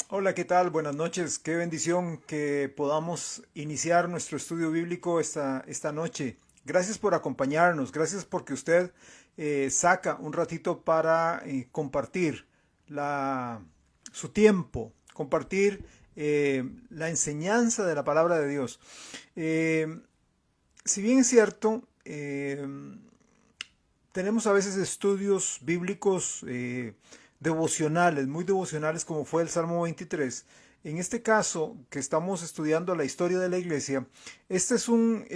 Hola, ¿qué tal? Buenas noches. Qué bendición que podamos iniciar nuestro estudio bíblico esta noche. Gracias por acompañarnos. Gracias porque usted saca un ratito para compartir la, su tiempo, compartir la enseñanza de la palabra de Dios. Eh, si bien es cierto, tenemos a veces estudios bíblicos devocionales, muy devocionales como fue el Salmo 23. En este caso, que estamos estudiando la historia de la iglesia, este es un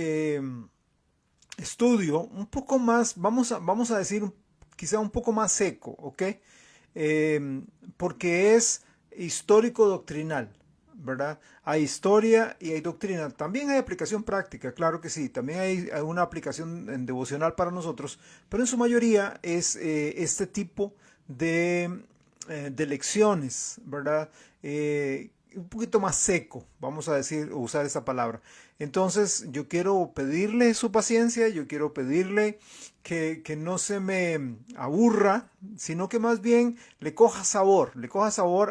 estudio un poco más, vamos a decir, quizá un poco más seco, ¿ok? Porque es histórico doctrinal. ¿Verdad? Hay historia y hay doctrina. También hay aplicación práctica, claro que sí. También hay una aplicación en devocional para nosotros, pero en su mayoría es este tipo de lecciones, ¿verdad? Un poquito más seco, vamos a decir, o usar esa palabra. Entonces, yo quiero pedirle su paciencia, yo quiero pedirle que no se me aburra, sino que más bien le coja sabor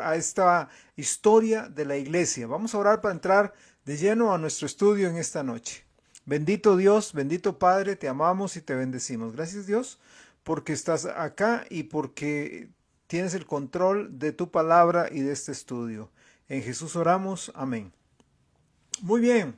a esta historia de la iglesia. Vamos a orar para entrar de lleno a nuestro estudio en esta noche. Bendito Dios, bendito Padre, te amamos y te bendecimos. Gracias Dios porque estás acá y porque tienes el control de tu palabra y de este estudio. En Jesús oramos, amén. Muy bien,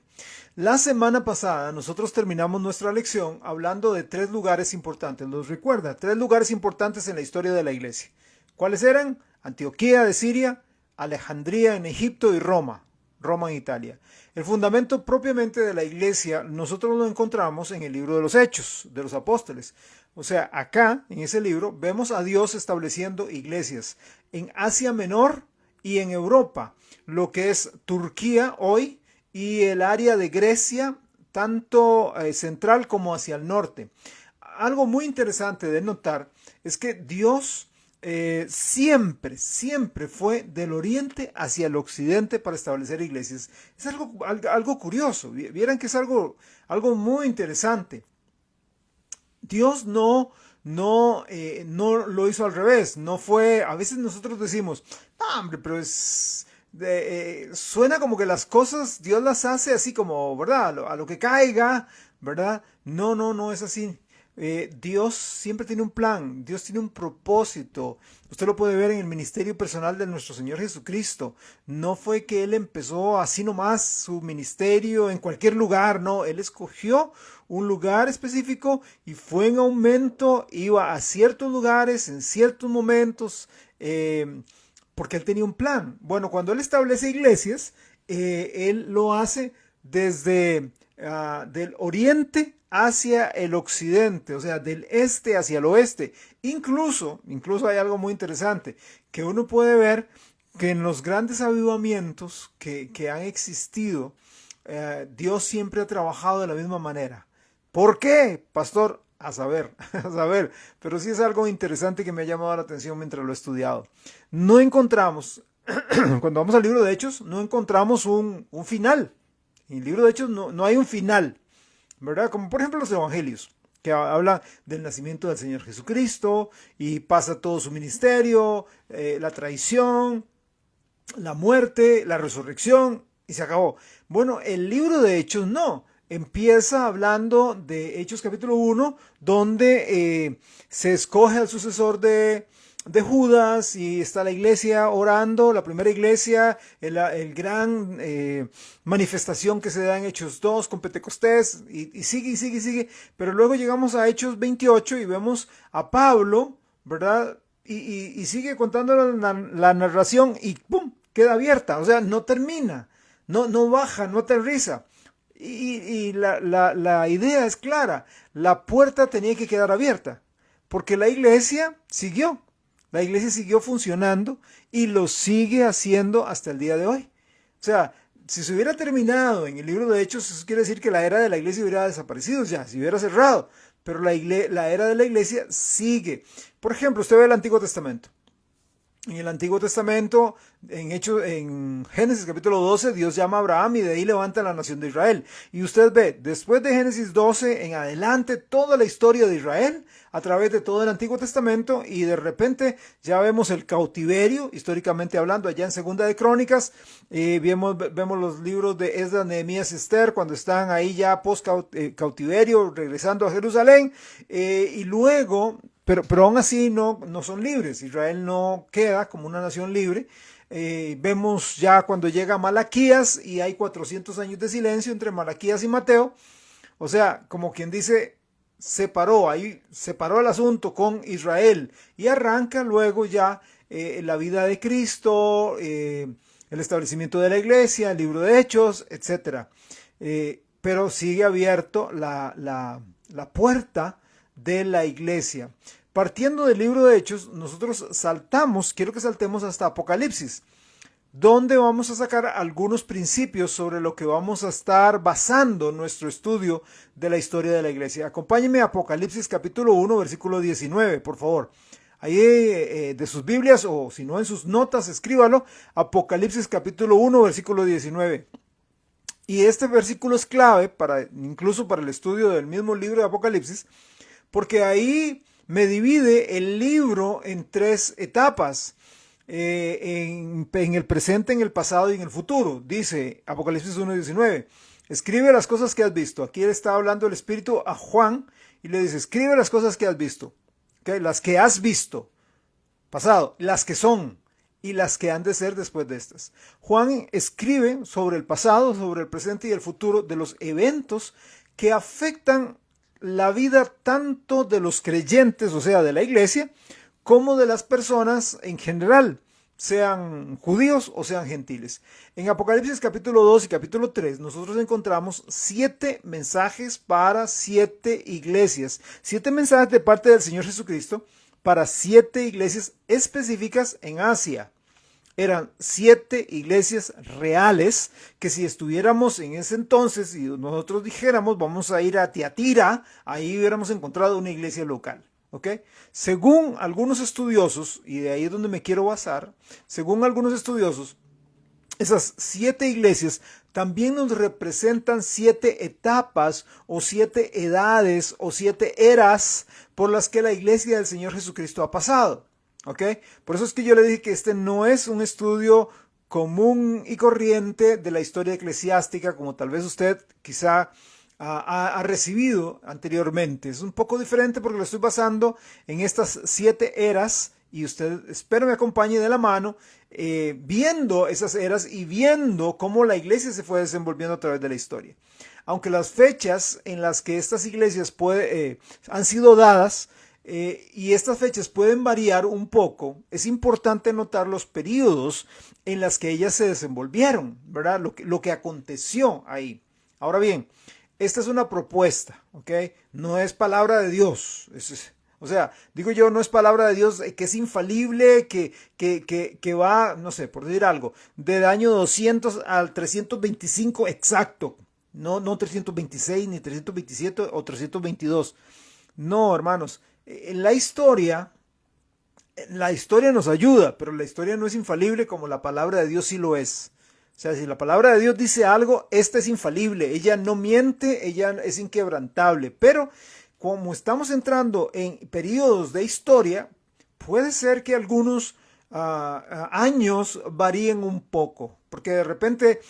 la semana pasada nosotros terminamos nuestra lección hablando de tres lugares importantes. ¿Los recuerda? Tres lugares importantes en la historia de la iglesia. ¿Cuáles eran? Antioquía de Siria, Alejandría en Egipto y Roma. Roma en Italia. El fundamento propiamente de la iglesia nosotros lo encontramos en el libro de los Hechos de los Apóstoles. O sea, acá en ese libro vemos a Dios estableciendo iglesias en Asia Menor y en Europa, lo que es Turquía hoy y el área de Grecia, tanto central como hacia el norte. Algo muy interesante de notar es que Dios siempre fue del oriente hacia el occidente para establecer iglesias. Es algo curioso, vieran que es algo muy interesante. Dios no lo hizo al revés, no fue, a veces nosotros decimos, no, hombre, pero suena como que las cosas Dios las hace así como, ¿verdad? A lo que caiga, ¿verdad? No es así. Dios siempre tiene un plan, Dios tiene un propósito. Usted lo puede ver en el ministerio personal de nuestro Señor Jesucristo. No fue que Él empezó así nomás su ministerio en cualquier lugar, no, Él escogió un lugar específico y fue en aumento, iba a ciertos lugares en ciertos momentos, porque Él tenía un plan. Bueno, cuando Él establece iglesias, Él lo hace desde del oriente hacia el occidente, o sea, del este hacia el oeste. Incluso hay algo muy interesante, que uno puede ver que en los grandes avivamientos que han existido, Dios siempre ha trabajado de la misma manera. ¿Por qué, pastor? A saber, a saber, pero sí es algo interesante que me ha llamado la atención mientras lo he estudiado. No encontramos, cuando vamos al libro de Hechos, no encontramos un final. En el libro de Hechos no hay un final, ¿verdad? Como por ejemplo los evangelios, que habla del nacimiento del Señor Jesucristo y pasa todo su ministerio, la traición, la muerte, la resurrección y se acabó. Bueno, el libro de Hechos no. Empieza hablando de Hechos capítulo 1, donde se escoge al sucesor de Judas y está la iglesia orando, la primera iglesia, el gran manifestación que se da en Hechos 2 con Pentecostés y sigue, pero luego llegamos a Hechos 28 y vemos a Pablo, ¿verdad? Y sigue contando la narración y ¡pum! Queda abierta, o sea, no termina, no baja, no aterriza. Y la idea es clara, la puerta tenía que quedar abierta, porque la iglesia siguió funcionando y lo sigue haciendo hasta el día de hoy. O sea, si se hubiera terminado en el libro de Hechos, eso quiere decir que la era de la iglesia hubiera desaparecido ya, se hubiera cerrado, pero la era de la iglesia sigue. Por ejemplo, usted ve el Antiguo Testamento. En el Antiguo Testamento, en Génesis capítulo 12, Dios llama a Abraham y de ahí levanta la nación de Israel. Y usted ve, después de Génesis 12 en adelante, toda la historia de Israel a través de todo el Antiguo Testamento, y de repente ya vemos el cautiverio, históricamente hablando, allá en Segunda de Crónicas. Vemos los libros de Esdras, Nehemías y Esther, cuando están ahí ya post cautiverio, regresando a Jerusalén, y luego... Pero aún así no son libres. Israel no queda como una nación libre. Vemos ya cuando llega Malaquías y hay 400 años de silencio entre Malaquías y Mateo. O sea, como quien dice, separó el asunto con Israel y arranca luego ya la vida de Cristo, el establecimiento de la iglesia, el libro de Hechos, etc. Pero sigue abierto la puerta de la iglesia. Partiendo del libro de Hechos, nosotros quiero que saltemos hasta Apocalipsis, donde vamos a sacar algunos principios sobre lo que vamos a estar basando nuestro estudio de la historia de la iglesia. Acompáñenme a Apocalipsis capítulo 1, versículo 19, por favor. Ahí de sus Biblias, o si no en sus notas, escríbalo. Apocalipsis capítulo 1, versículo 19. Y este versículo es clave incluso para el estudio del mismo libro de Apocalipsis, porque ahí me divide el libro en 3 etapas, en el presente, en el pasado y en el futuro. Dice Apocalipsis 1:19, escribe las cosas que has visto. Aquí está hablando el Espíritu a Juan y le dice, escribe las cosas que has visto, ¿okay? Las que has visto, pasado, las que son y las que han de ser después de estas. Juan escribe sobre el pasado, sobre el presente y el futuro de los eventos que afectan la vida tanto de los creyentes, o sea, de la iglesia, como de las personas en general, sean judíos o sean gentiles. En Apocalipsis capítulo 2 y capítulo 3 nosotros encontramos 7 mensajes para 7 iglesias, 7 mensajes de parte del Señor Jesucristo para 7 iglesias específicas en Asia. Eran 7 iglesias reales que si estuviéramos en ese entonces y nosotros dijéramos vamos a ir a Tiatira, ahí hubiéramos encontrado una iglesia local. ¿Okay? Según algunos estudiosos, y de ahí es donde me quiero basar, según algunos estudiosos, esas 7 iglesias también nos representan 7 etapas o 7 edades o 7 eras por las que la iglesia del Señor Jesucristo ha pasado. ¿Ok? Por eso es que yo le dije que este no es un estudio común y corriente de la historia eclesiástica como tal vez usted quizá ha recibido anteriormente. Es un poco diferente porque lo estoy basando en estas 7 eras y usted espero me acompañe de la mano viendo esas eras y viendo cómo la iglesia se fue desenvolviendo a través de la historia. Aunque las fechas en las que estas iglesias han sido dadas y estas fechas pueden variar un poco, es importante notar los periodos en los que ellas se desenvolvieron, ¿verdad? Lo que aconteció ahí. Ahora bien, esta es una propuesta, ¿ok? No es palabra de Dios. O sea, digo yo, no es palabra de Dios que es infalible, que va, no sé, por decir algo, del año 200 al 325 exacto. No 326, ni 327 o 322. No, hermanos. La historia nos ayuda, pero la historia no es infalible como la palabra de Dios sí lo es. O sea, si la palabra de Dios dice algo, esta es infalible, ella no miente, ella es inquebrantable. Pero como estamos entrando en periodos de historia, puede ser que algunos años varíen un poco, porque de repente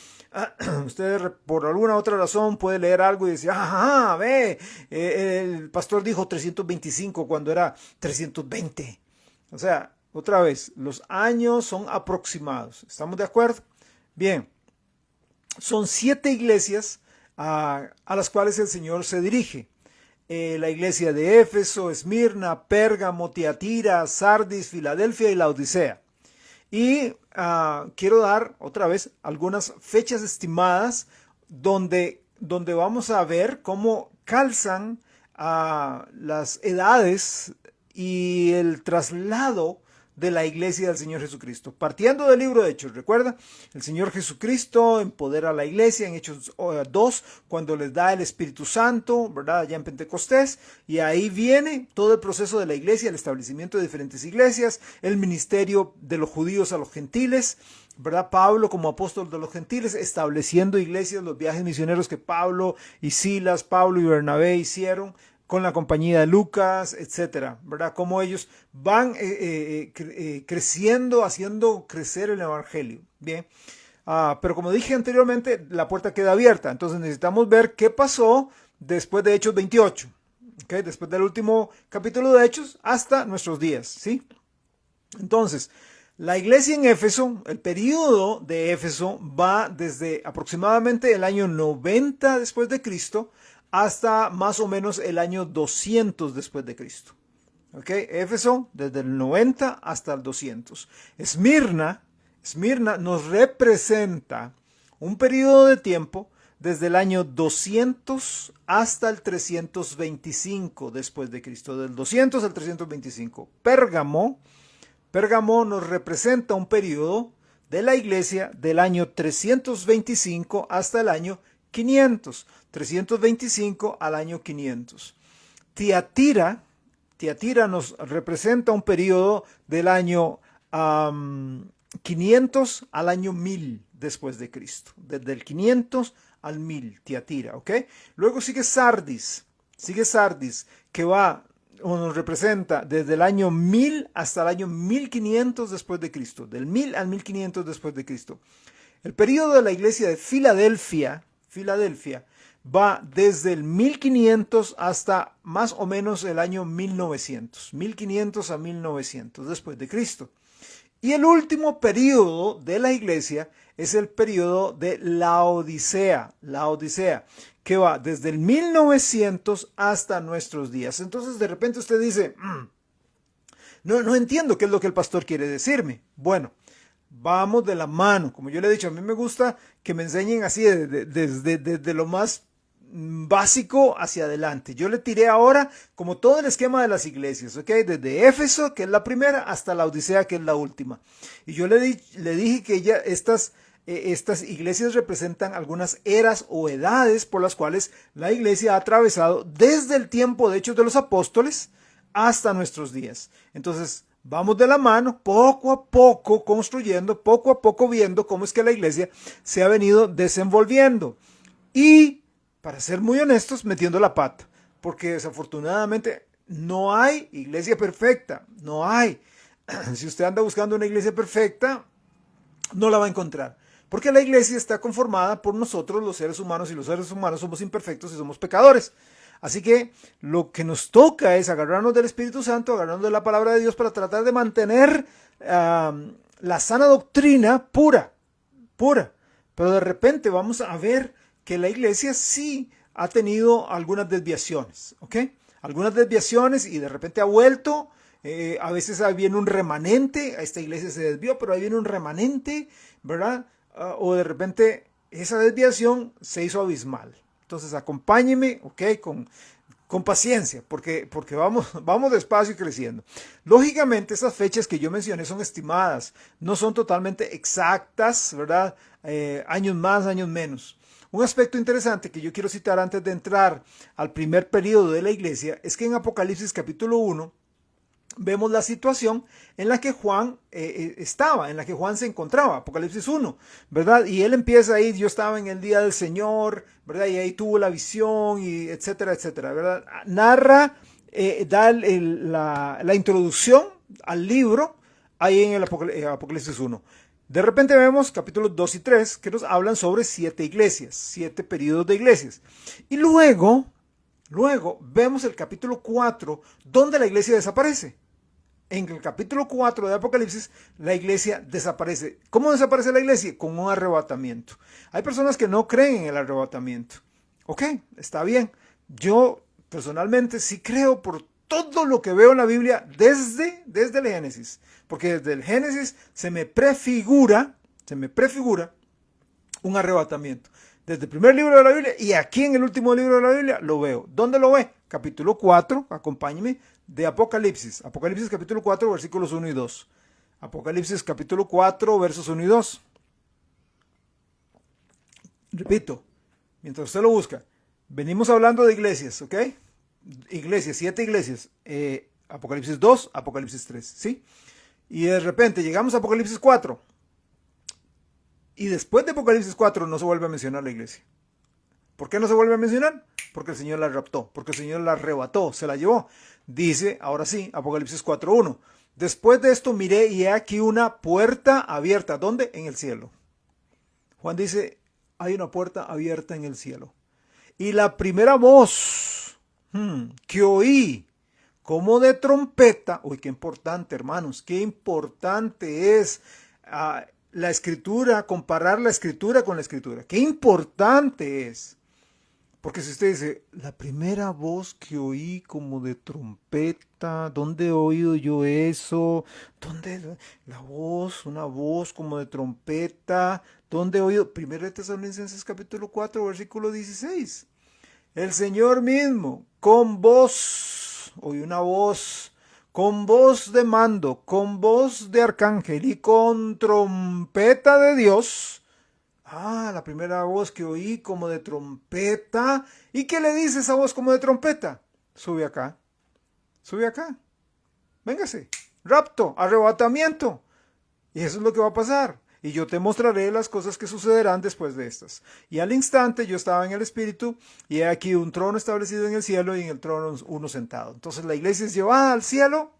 usted por alguna otra razón puede leer algo y decir, ajá, ve, el pastor dijo 325 cuando era 320. O sea, otra vez, los años son aproximados. ¿Estamos de acuerdo? Bien, son 7 iglesias a las cuales el Señor se dirige. La iglesia de Éfeso, Esmirna, Pérgamo, Tiatira, Sardis, Filadelfia y la Odisea. Y quiero dar otra vez algunas fechas estimadas donde vamos a ver cómo calzan las edades y el traslado de la iglesia del Señor Jesucristo. Partiendo del libro de Hechos, recuerda, el Señor Jesucristo empodera a la iglesia en Hechos 2, cuando les da el Espíritu Santo, ¿verdad? Allá en Pentecostés, y ahí viene todo el proceso de la iglesia, el establecimiento de diferentes iglesias, el ministerio de los judíos a los gentiles, ¿verdad? Pablo como apóstol de los gentiles, estableciendo iglesias, los viajes misioneros que Pablo y Silas, Pablo y Bernabé hicieron con la compañía de Lucas, etcétera, ¿verdad? Cómo ellos van creciendo, haciendo crecer el evangelio, ¿bien? Pero como dije anteriormente, la puerta queda abierta, entonces necesitamos ver qué pasó después de Hechos 28, ¿okay? Después del último capítulo de Hechos hasta nuestros días, ¿sí? Entonces, la iglesia en Éfeso, el periodo de Éfeso va desde aproximadamente el año 90 después de Cristo hasta más o menos el año 200 después de Cristo. ¿Ok? Éfeso desde el 90 hasta el 200. Esmirna nos representa un periodo de tiempo desde el año 200 hasta el 325 después de Cristo, del 200 al 325. Pérgamo nos representa un periodo de la iglesia del año 325 hasta el año 500, 325 al año 500. Tiatira nos representa un periodo del año 500 al año 1000 después de Cristo, desde el 500 al 1000, Tiatira, ¿ok? Luego sigue Sardis, que va o nos representa desde el año 1000 hasta el año 1500 después de Cristo, del 1000 al 1500 después de Cristo. El periodo de la iglesia de Filadelfia va desde el 1500 hasta más o menos el año 1900, 1500 a 1900 después de Cristo. Y el último periodo de la iglesia es el periodo de Laodicea, que va desde el 1900 hasta nuestros días. Entonces de repente usted dice, no entiendo qué es lo que el pastor quiere decirme. Bueno, vamos de la mano. Como yo le he dicho, a mí me gusta que me enseñen así desde lo más básico hacia adelante. Yo le tiré ahora como todo el esquema de las iglesias, ¿ok? Desde Éfeso, que es la primera, hasta la Odisea, que es la última. Y yo le dije que estas iglesias representan algunas eras o edades por las cuales la iglesia ha atravesado desde el tiempo de Hechos de los Apóstoles hasta nuestros días. Entonces, vamos de la mano, poco a poco construyendo, poco a poco viendo cómo es que la iglesia se ha venido desenvolviendo. Y, para ser muy honestos, metiendo la pata, porque desafortunadamente no hay iglesia perfecta, no hay. Si usted anda buscando una iglesia perfecta, no la va a encontrar. Porque la iglesia está conformada por nosotros, los seres humanos, y los seres humanos somos imperfectos y somos pecadores. Así que lo que nos toca es agarrarnos del Espíritu Santo, agarrarnos de la palabra de Dios para tratar de mantener la sana doctrina pura. Pero de repente vamos a ver que la iglesia sí ha tenido algunas desviaciones, ¿ok? Algunas desviaciones y de repente ha vuelto. A veces viene un remanente, a esta iglesia se desvió, pero ahí viene un remanente, ¿verdad? O de repente esa desviación se hizo abismal. Entonces acompáñeme, ¿ok? Con paciencia, porque vamos despacio y creciendo. Lógicamente, esas fechas que yo mencioné son estimadas, no son totalmente exactas, ¿verdad? Años más, años menos. Un aspecto interesante que yo quiero citar antes de entrar al primer periodo de la iglesia es que en Apocalipsis capítulo 1 vemos la situación en la que Juan en la que Juan se encontraba, Apocalipsis 1, ¿verdad? Y él empieza ahí, yo estaba en el día del Señor, ¿verdad? Y ahí tuvo la visión, y etcétera, etcétera, ¿verdad? Narra, da la introducción al libro ahí en el Apocalipsis 1. De repente vemos capítulos 2 y 3 que nos hablan sobre 7 iglesias, 7 periodos de iglesias. Y luego vemos el capítulo 4 donde la iglesia desaparece. En el capítulo 4 de Apocalipsis la iglesia desaparece. ¿Cómo desaparece la iglesia? Con un arrebatamiento. Hay personas que no creen en el arrebatamiento. Ok, está bien. Yo personalmente sí creo por todo lo que veo en la Biblia desde el Génesis. Porque desde el Génesis se me prefigura un arrebatamiento. Desde el primer libro de la Biblia y aquí en el último libro de la Biblia lo veo. ¿Dónde lo ve? Capítulo 4, acompáñeme, de Apocalipsis. Apocalipsis capítulo 4, versículos 1 y 2. Apocalipsis capítulo 4, versos 1 y 2. Repito, mientras usted lo busca, venimos hablando de iglesias, ¿ok? Iglesias, 7 iglesias. Apocalipsis 2, Apocalipsis 3, ¿sí? Y de repente llegamos a Apocalipsis 4. Y después de Apocalipsis 4 no se vuelve a mencionar la iglesia. ¿Por qué no se vuelve a mencionar? Porque el Señor la raptó, porque el Señor la arrebató, se la llevó. Dice, ahora sí, Apocalipsis 4:1. Después de esto miré y he aquí una puerta abierta. ¿Dónde? En el cielo. Juan dice, hay una puerta abierta en el cielo. Y la primera voz que oí como de trompeta, uy, qué importante, hermanos, qué importante es la escritura, comparar la escritura con la escritura. Qué importante es. Porque si usted dice, la primera voz que oí como de trompeta, ¿dónde he oído yo eso? ¿Dónde la voz, una voz como de trompeta? ¿Dónde he oído? 1 Tesalonicenses capítulo 4, versículo 16. El Señor mismo, con voz, oí una voz, con voz de mando, con voz de arcángel y con trompeta de Dios. La primera voz que oí como de trompeta. ¿Y qué le dice esa voz como de trompeta? Sube acá, véngase, rapto, arrebatamiento. Y eso es lo que va a pasar. Y yo te mostraré las cosas que sucederán después de estas. Y al instante yo estaba en el Espíritu, y he aquí un trono establecido en el cielo, y en el trono uno sentado. Entonces la iglesia es llevada al cielo,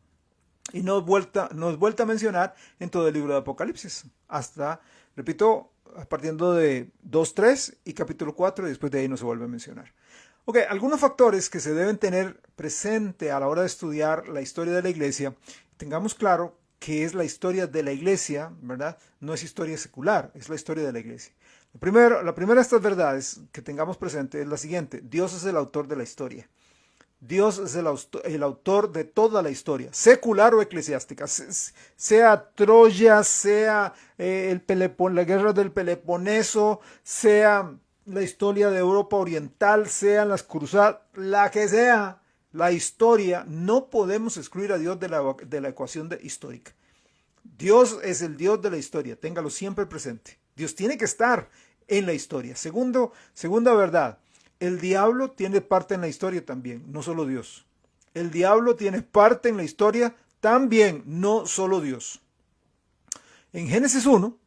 y no es vuelta a mencionar en todo el libro de Apocalipsis. Hasta, repito, partiendo de 2:3 y capítulo 4, y después de ahí no se vuelve a mencionar. Ok, algunos factores que se deben tener presente a la hora de estudiar la historia de la iglesia. Tengamos claro que es la historia de la iglesia, ¿verdad? No es historia secular, es la historia de la iglesia. La primera de estas verdades que tengamos presente es la siguiente: Dios es el autor de la historia. Dios es el autor de toda la historia, secular o eclesiástica, sea Troya, sea la guerra del Peloponeso, sea la historia de Europa Oriental, sean las cruzadas, la que sea la historia. No podemos excluir a Dios de la ecuación histórica. Dios es el Dios de la historia, téngalo siempre presente. Dios tiene que estar en la historia. Segunda verdad. El diablo tiene parte en la historia también, no solo Dios. El diablo tiene parte en la historia también, no solo Dios. En Génesis 1,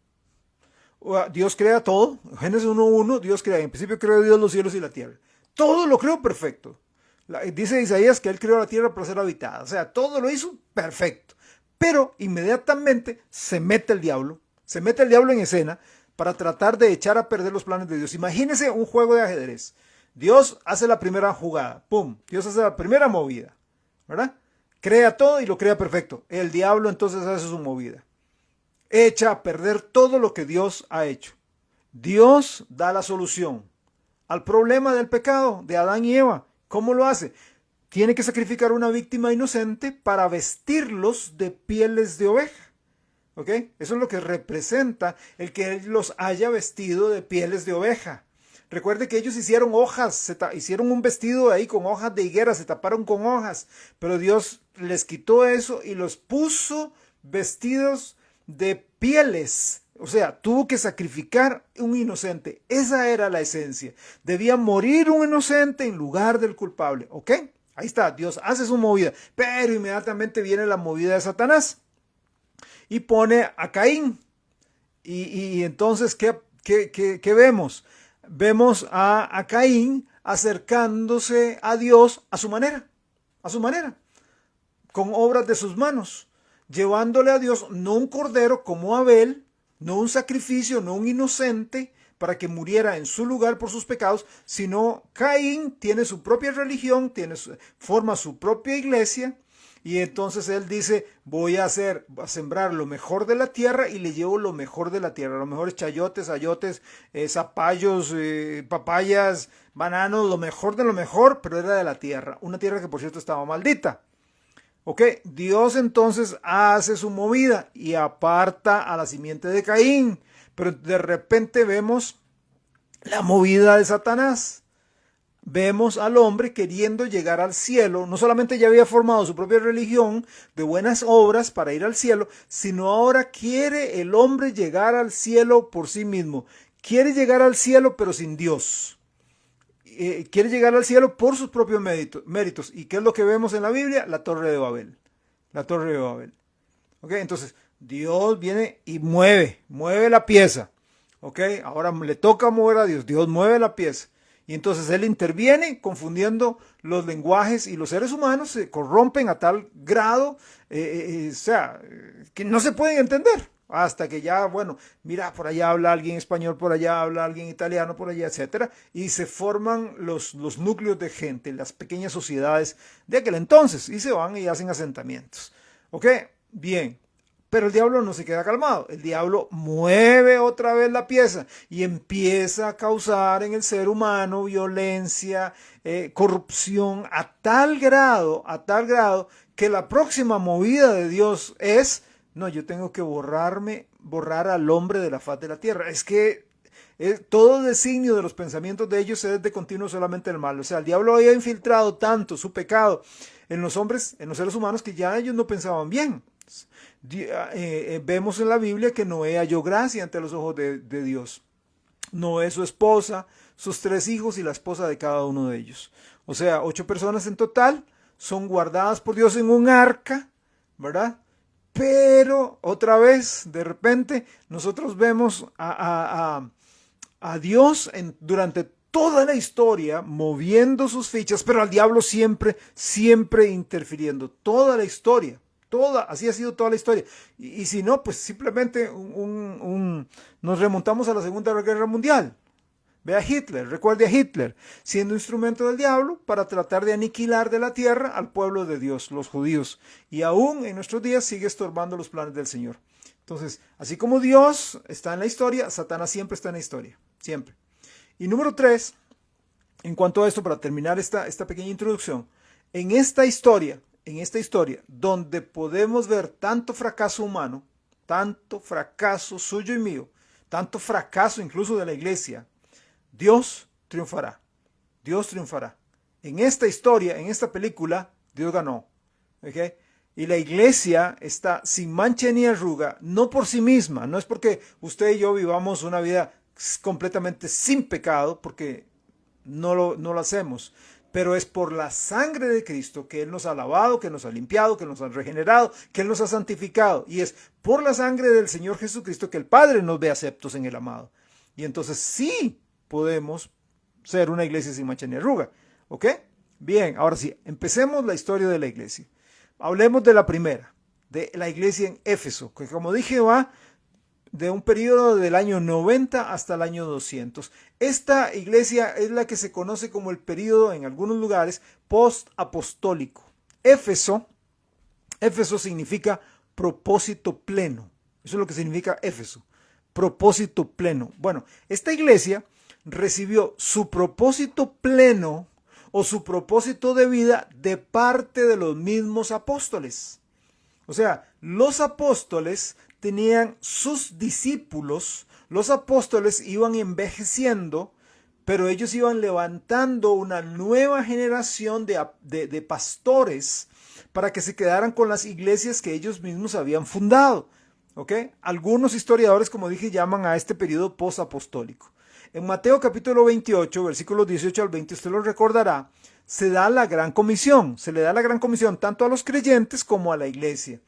Dios crea todo. En Génesis 1:1, Dios crea. En principio creó Dios los cielos y la tierra. Todo lo creó perfecto. Dice Isaías que él creó la tierra para ser habitada. O sea, todo lo hizo perfecto. Pero inmediatamente se mete el diablo en escena para tratar de echar a perder los planes de Dios. Imagínense un juego de ajedrez. Dios hace la primera jugada, ¡pum! Dios hace la primera movida, ¿verdad? Crea todo y lo crea perfecto. El diablo entonces hace su movida. Echa a perder todo lo que Dios ha hecho. Dios da la solución al problema del pecado de Adán y Eva. ¿Cómo lo hace? Tiene que sacrificar una víctima inocente para vestirlos de pieles de oveja. ¿Ok? Eso es lo que representa el que Él los haya vestido de pieles de oveja. Recuerde que ellos hicieron hojas, hicieron un vestido ahí con hojas de higuera, se taparon con hojas, pero Dios les quitó eso y los puso vestidos de pieles. O sea, tuvo que sacrificar un inocente. Esa era la esencia. Debía morir un inocente en lugar del culpable. ¿Ok? Ahí está, Dios hace su movida, pero inmediatamente viene la movida de Satanás y pone a Caín. Y entonces, ¿qué vemos? Vemos a Caín acercándose a Dios a su manera, con obras de sus manos, llevándole a Dios no un cordero como Abel, no un sacrificio, no un inocente para que muriera en su lugar por sus pecados, sino Caín tiene su propia religión, forma su propia iglesia. Y entonces él dice, voy a sembrar lo mejor de la tierra y le llevo lo mejor de la tierra, los mejores chayotes, ayotes, zapallos, papayas, bananos, lo mejor de lo mejor, pero era de la tierra, una tierra que por cierto estaba maldita. Ok, Dios entonces hace su movida y aparta a la simiente de Caín, pero de repente vemos la movida de Satanás. vemos al hombre queriendo llegar al cielo. No solamente ya había formado su propia religión de buenas obras para ir al cielo, sino ahora quiere el hombre llegar al cielo por sí mismo. Quiere llegar al cielo pero sin Dios. Quiere llegar al cielo por sus propios méritos. ¿Y qué es lo que vemos en la Biblia? La Torre de Babel. La Torre de Babel. ¿Ok? Entonces, Dios viene y mueve la pieza. ¿Ok? Ahora le toca mover a Dios. Dios mueve la pieza. Y entonces Él interviene confundiendo los lenguajes y los seres humanos se corrompen a tal grado, que no se pueden entender. Hasta que ya, bueno, mira, por allá habla alguien español, por allá habla alguien italiano, por allá, etcétera, y se forman los núcleos de gente, las pequeñas sociedades de aquel entonces, y se van y hacen asentamientos. ¿Ok? Bien. Pero el diablo no se queda calmado. El diablo mueve otra vez la pieza y empieza a causar en el ser humano violencia, corrupción a tal grado que la próxima movida de Dios es, no, yo tengo que borrar al hombre de la faz de la tierra. Es que todo designio de los pensamientos de ellos es de continuo solamente el mal. O sea, el diablo había infiltrado tanto su pecado en los hombres, en los seres humanos, que ya ellos no pensaban bien. Vemos en la Biblia que Noé halló gracia ante los ojos de Dios. Noé, su esposa, sus 3 hijos y la esposa de cada uno de ellos. O sea, 8 personas en total son guardadas por Dios en un arca, ¿verdad? Pero otra vez, de repente, nosotros vemos a Dios durante toda la historia moviendo sus fichas, pero al diablo siempre interfiriendo. Toda la historia. Así ha sido toda la historia. Y si no, pues simplemente nos remontamos a la Segunda Guerra Mundial. Ve a Hitler, recuerde a Hitler, siendo instrumento del diablo para tratar de aniquilar de la tierra al pueblo de Dios, los judíos. Y aún en nuestros días sigue estorbando los planes del Señor. Entonces, así como Dios está en la historia, Satanás siempre está en la historia. Siempre. Y número 3, en cuanto a esto, para terminar esta pequeña introducción, en esta historia, donde podemos ver tanto fracaso humano, tanto fracaso suyo y mío, tanto fracaso incluso de la iglesia, Dios triunfará. Dios triunfará. En esta historia, en esta película, Dios ganó. ¿Okay? Y la iglesia está sin mancha ni arruga, no por sí misma, no es porque usted y yo vivamos una vida completamente sin pecado, porque no lo hacemos, pero es por la sangre de Cristo que Él nos ha lavado, que nos ha limpiado, que nos ha regenerado, que Él nos ha santificado. Y es por la sangre del Señor Jesucristo que el Padre nos ve aceptos en el amado. Y entonces sí podemos ser una iglesia sin mancha ni arruga. ¿Ok? Bien, ahora sí, empecemos la historia de la iglesia. Hablemos de la primera, de la iglesia en Éfeso, que como dije va de un periodo del año 90 hasta el año 200. Esta iglesia es la que se conoce como el periodo, en algunos lugares, post-apostólico. Éfeso significa propósito pleno. Eso es lo que significa Éfeso, propósito pleno. Bueno, esta iglesia recibió su propósito pleno o su propósito de vida de parte de los mismos apóstoles. O sea, los apóstoles tenían sus discípulos, los apóstoles iban envejeciendo, pero ellos iban levantando una nueva generación de pastores para que se quedaran con las iglesias que ellos mismos habían fundado. ¿Ok? Algunos historiadores, como dije, llaman a este periodo posapostólico. En Mateo capítulo 28, versículos 18 al 20, usted lo recordará, se da la gran comisión. Se le da la gran comisión tanto a los creyentes como a la iglesia.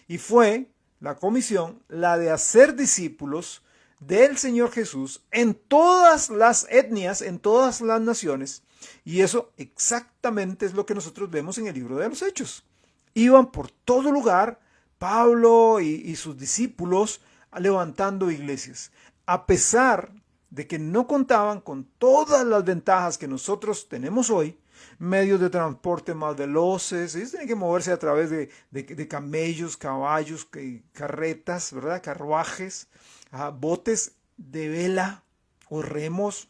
Y fue la comisión la de hacer discípulos del Señor Jesús en todas las etnias, en todas las naciones. Y eso exactamente es lo que nosotros vemos en el libro de los Hechos. Iban por todo lugar, Pablo y sus discípulos, levantando iglesias. A pesar de que no contaban con todas las ventajas que nosotros tenemos hoy, medios de transporte más veloces, ellos tienen que moverse a través de camellos, caballos, carretas, ¿verdad? Carruajes, botes de vela o remos,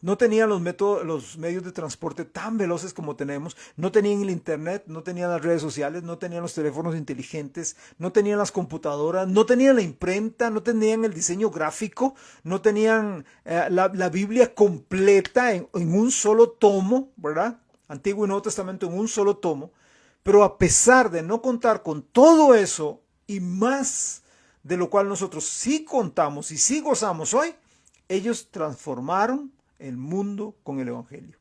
no tenían los métodos, los medios de transporte tan veloces como tenemos, no tenían el internet, no tenían las redes sociales, no tenían los teléfonos inteligentes, no tenían las computadoras, no tenían la imprenta, no tenían el diseño gráfico, no tenían la Biblia completa en un solo tomo, ¿verdad? Antiguo y Nuevo Testamento en un solo tomo. Pero a pesar de no contar con todo eso y más de lo cual nosotros sí contamos y sí gozamos hoy, ellos transformaron el mundo con el Evangelio.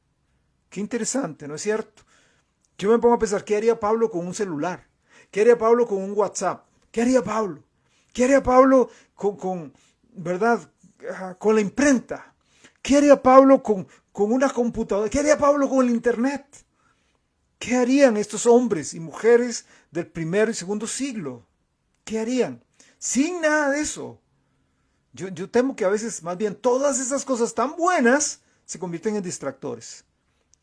Qué interesante, ¿no es cierto? Yo me pongo a pensar, ¿qué haría Pablo con un celular? ¿Qué haría Pablo con un WhatsApp? ¿Qué haría Pablo? ¿Qué haría Pablo ¿verdad? Con la imprenta? ¿Qué haría Pablo con una computadora? ¿Qué haría Pablo con el internet? ¿Qué harían estos hombres y mujeres del primero y segundo siglo? ¿Qué harían? Sin nada de eso. Yo temo que a veces más bien todas esas cosas tan buenas se convierten en distractores.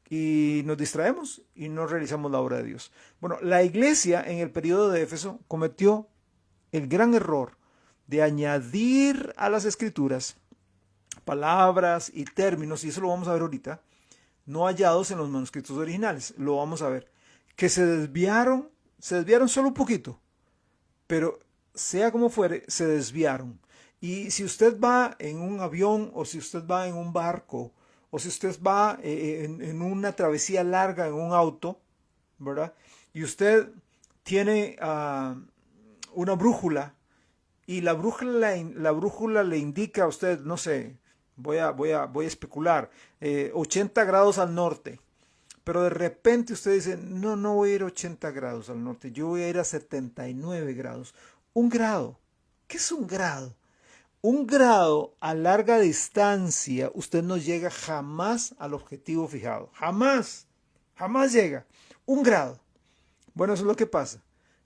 Y nos distraemos y no realizamos la obra de Dios. Bueno, la iglesia en el periodo de Éfeso cometió el gran error de añadir a las escrituras palabras y términos, y eso lo vamos a ver ahorita, no hallados en los manuscritos originales. Lo vamos a ver. Que se desviaron solo un poquito, pero sea como fuere, se desviaron. Y si usted va en un avión o si usted va en un barco o si usted va en una travesía larga en un auto, ¿verdad? Y usted tiene una brújula y la brújula le indica a usted, no sé, voy a especular, 80 grados al norte. Pero de repente usted dice, no voy a ir a 80 grados al norte, yo voy a ir a 79 grados. Un grado. ¿Qué es un grado? Un grado a larga distancia, usted no llega jamás al objetivo fijado. Jamás. Jamás llega. Un grado. Bueno, eso es lo que pasa.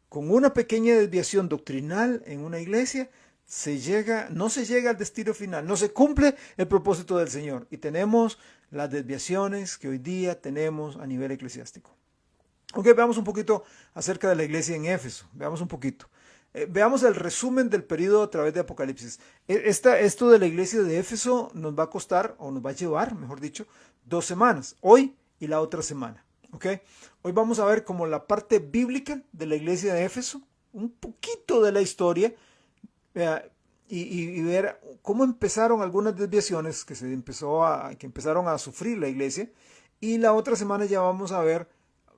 Con una pequeña desviación doctrinal en una iglesia, no se llega al destino final, no se cumple el propósito del Señor. Y tenemos las desviaciones que hoy día tenemos a nivel eclesiástico. Ok, veamos un poquito acerca de la iglesia en Éfeso. Veamos un poquito. Veamos el resumen del periodo a través de Apocalipsis. Esto de la iglesia de Éfeso nos va a costar, o nos va a llevar, mejor dicho, 2 semanas. Hoy y la otra semana. ¿Okay? Hoy vamos a ver como la parte bíblica de la iglesia de Éfeso, un poquito de la historia, y ver cómo empezaron algunas desviaciones que empezaron a sufrir la iglesia. Y la otra semana ya vamos a ver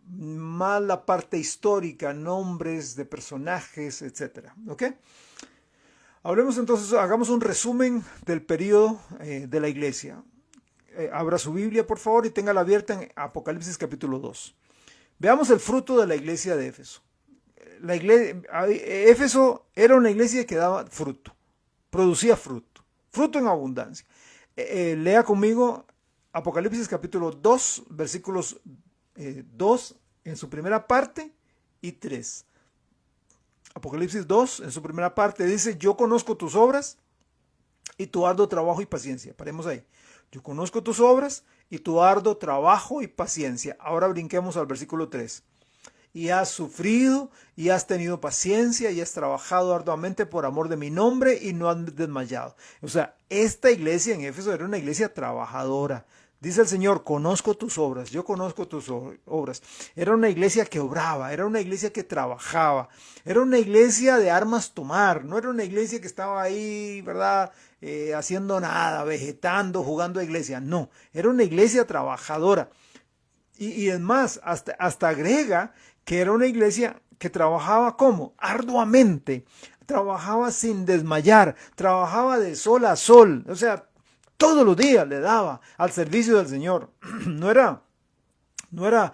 más la parte histórica, nombres de personajes, etc. ¿Ok? Hablemos entonces, hagamos un resumen del periodo de la iglesia. Abra su Biblia, por favor, y téngala abierta en Apocalipsis capítulo 2. Veamos el fruto de la iglesia de Éfeso. Éfeso era una iglesia que daba fruto, producía fruto en abundancia. Lea conmigo Apocalipsis capítulo 2, versículos 2 en su primera parte y 3. Apocalipsis 2 en su primera parte dice: yo conozco tus obras y tu arduo trabajo y paciencia. Paremos ahí. Yo conozco tus obras y tu arduo trabajo y paciencia. Ahora brinquemos al versículo 3. Y has sufrido y has tenido paciencia y has trabajado arduamente por amor de mi nombre y no has desmayado. O sea, esta iglesia en Éfeso era una iglesia trabajadora. Dice el Señor: conozco tus obras, yo conozco tus obras. Era una iglesia que obraba, era una iglesia que trabajaba, era una iglesia de armas tomar, no era una iglesia que estaba ahí, ¿verdad? Haciendo nada, vegetando, jugando a iglesia. No, era una iglesia trabajadora. Y es más, hasta agrega que era una iglesia que trabajaba ¿cómo? Arduamente, trabajaba sin desmayar, trabajaba de sol a sol, o sea, todos los días le daba al servicio del Señor. No era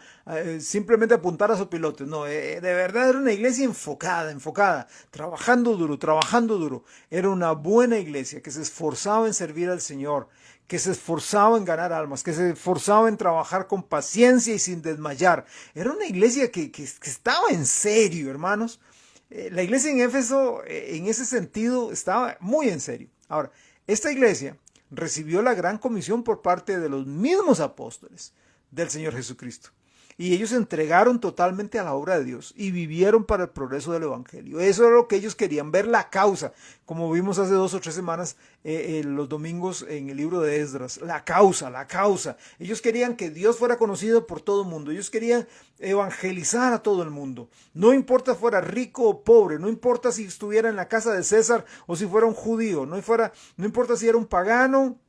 simplemente apuntar a sus pilotes, no, de verdad era una iglesia enfocada, trabajando duro. Era una buena iglesia que se esforzaba en servir al Señor, que se esforzaba en ganar almas, que se esforzaba en trabajar con paciencia y sin desmayar. Era una iglesia que estaba en serio, hermanos. La iglesia en Éfeso, en ese sentido, estaba muy en serio. Ahora, esta iglesia recibió la gran comisión por parte de los mismos apóstoles del Señor Jesucristo. Y ellos se entregaron totalmente a la obra de Dios y vivieron para el progreso del Evangelio. Eso era lo que ellos querían, ver la causa, como vimos hace 2 o 3 semanas, los domingos en el libro de Esdras. La causa, la causa. Ellos querían que Dios fuera conocido por todo el mundo. Ellos querían evangelizar a todo el mundo. No importa fuera rico o pobre, no importa si estuviera en la casa de César o si fuera un judío, no importa si era un pagano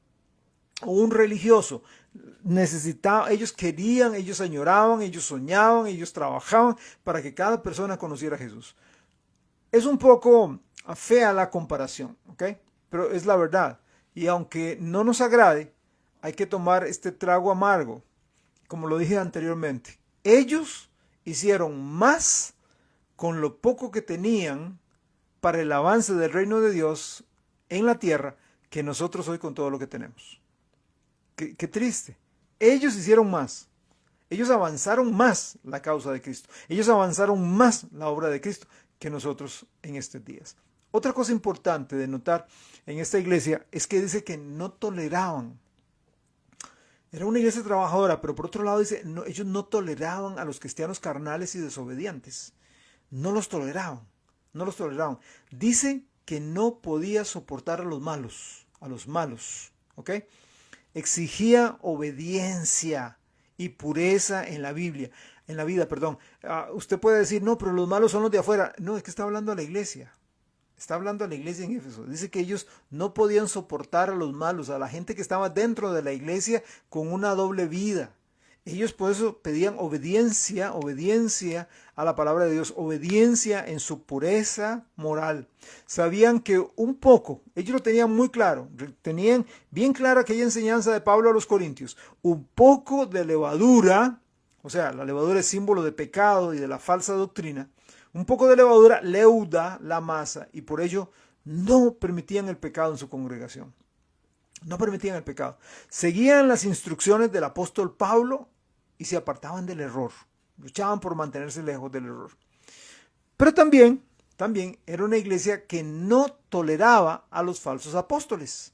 o un religioso. Ellos querían, ellos añoraban, ellos soñaban, ellos trabajaban para que cada persona conociera a Jesús. Es un poco fea la comparación, ¿ok? Pero es la verdad. Y aunque no nos agrade, hay que tomar este trago amargo, como lo dije anteriormente. Ellos hicieron más con lo poco que tenían para el avance del reino de Dios en la tierra que nosotros hoy con todo lo que tenemos. Qué triste. Ellos hicieron más. Ellos avanzaron más la causa de Cristo. Ellos avanzaron más la obra de Cristo que nosotros en estos días. Otra cosa importante de notar en esta iglesia es que dice que no toleraban. Era una iglesia trabajadora, pero por otro lado dice, no, ellos no toleraban a los cristianos carnales y desobedientes. No los toleraban, no los toleraban. Dice que no podía soportar a los malos, ¿ok? Exigía obediencia y pureza en la Biblia, en la vida, perdón. Usted puede decir, no, pero los malos son los de afuera. No, es que está hablando a la iglesia. Está hablando a la iglesia en Éfeso. Dice que ellos no podían soportar a los malos, a la gente que estaba dentro de la iglesia con una doble vida. Ellos por eso pedían obediencia a la palabra de Dios, obediencia en su pureza moral. Sabían que un poco, ellos lo tenían muy claro, tenían bien clara aquella enseñanza de Pablo a los Corintios, un poco de levadura, o sea, la levadura es símbolo de pecado y de la falsa doctrina, un poco de levadura leuda la masa y por ello no permitían el pecado en su congregación. No permitían el pecado. Seguían las instrucciones del apóstol Pablo y se apartaban del error. Luchaban por mantenerse lejos del error. Pero también era una iglesia que no toleraba a los falsos apóstoles.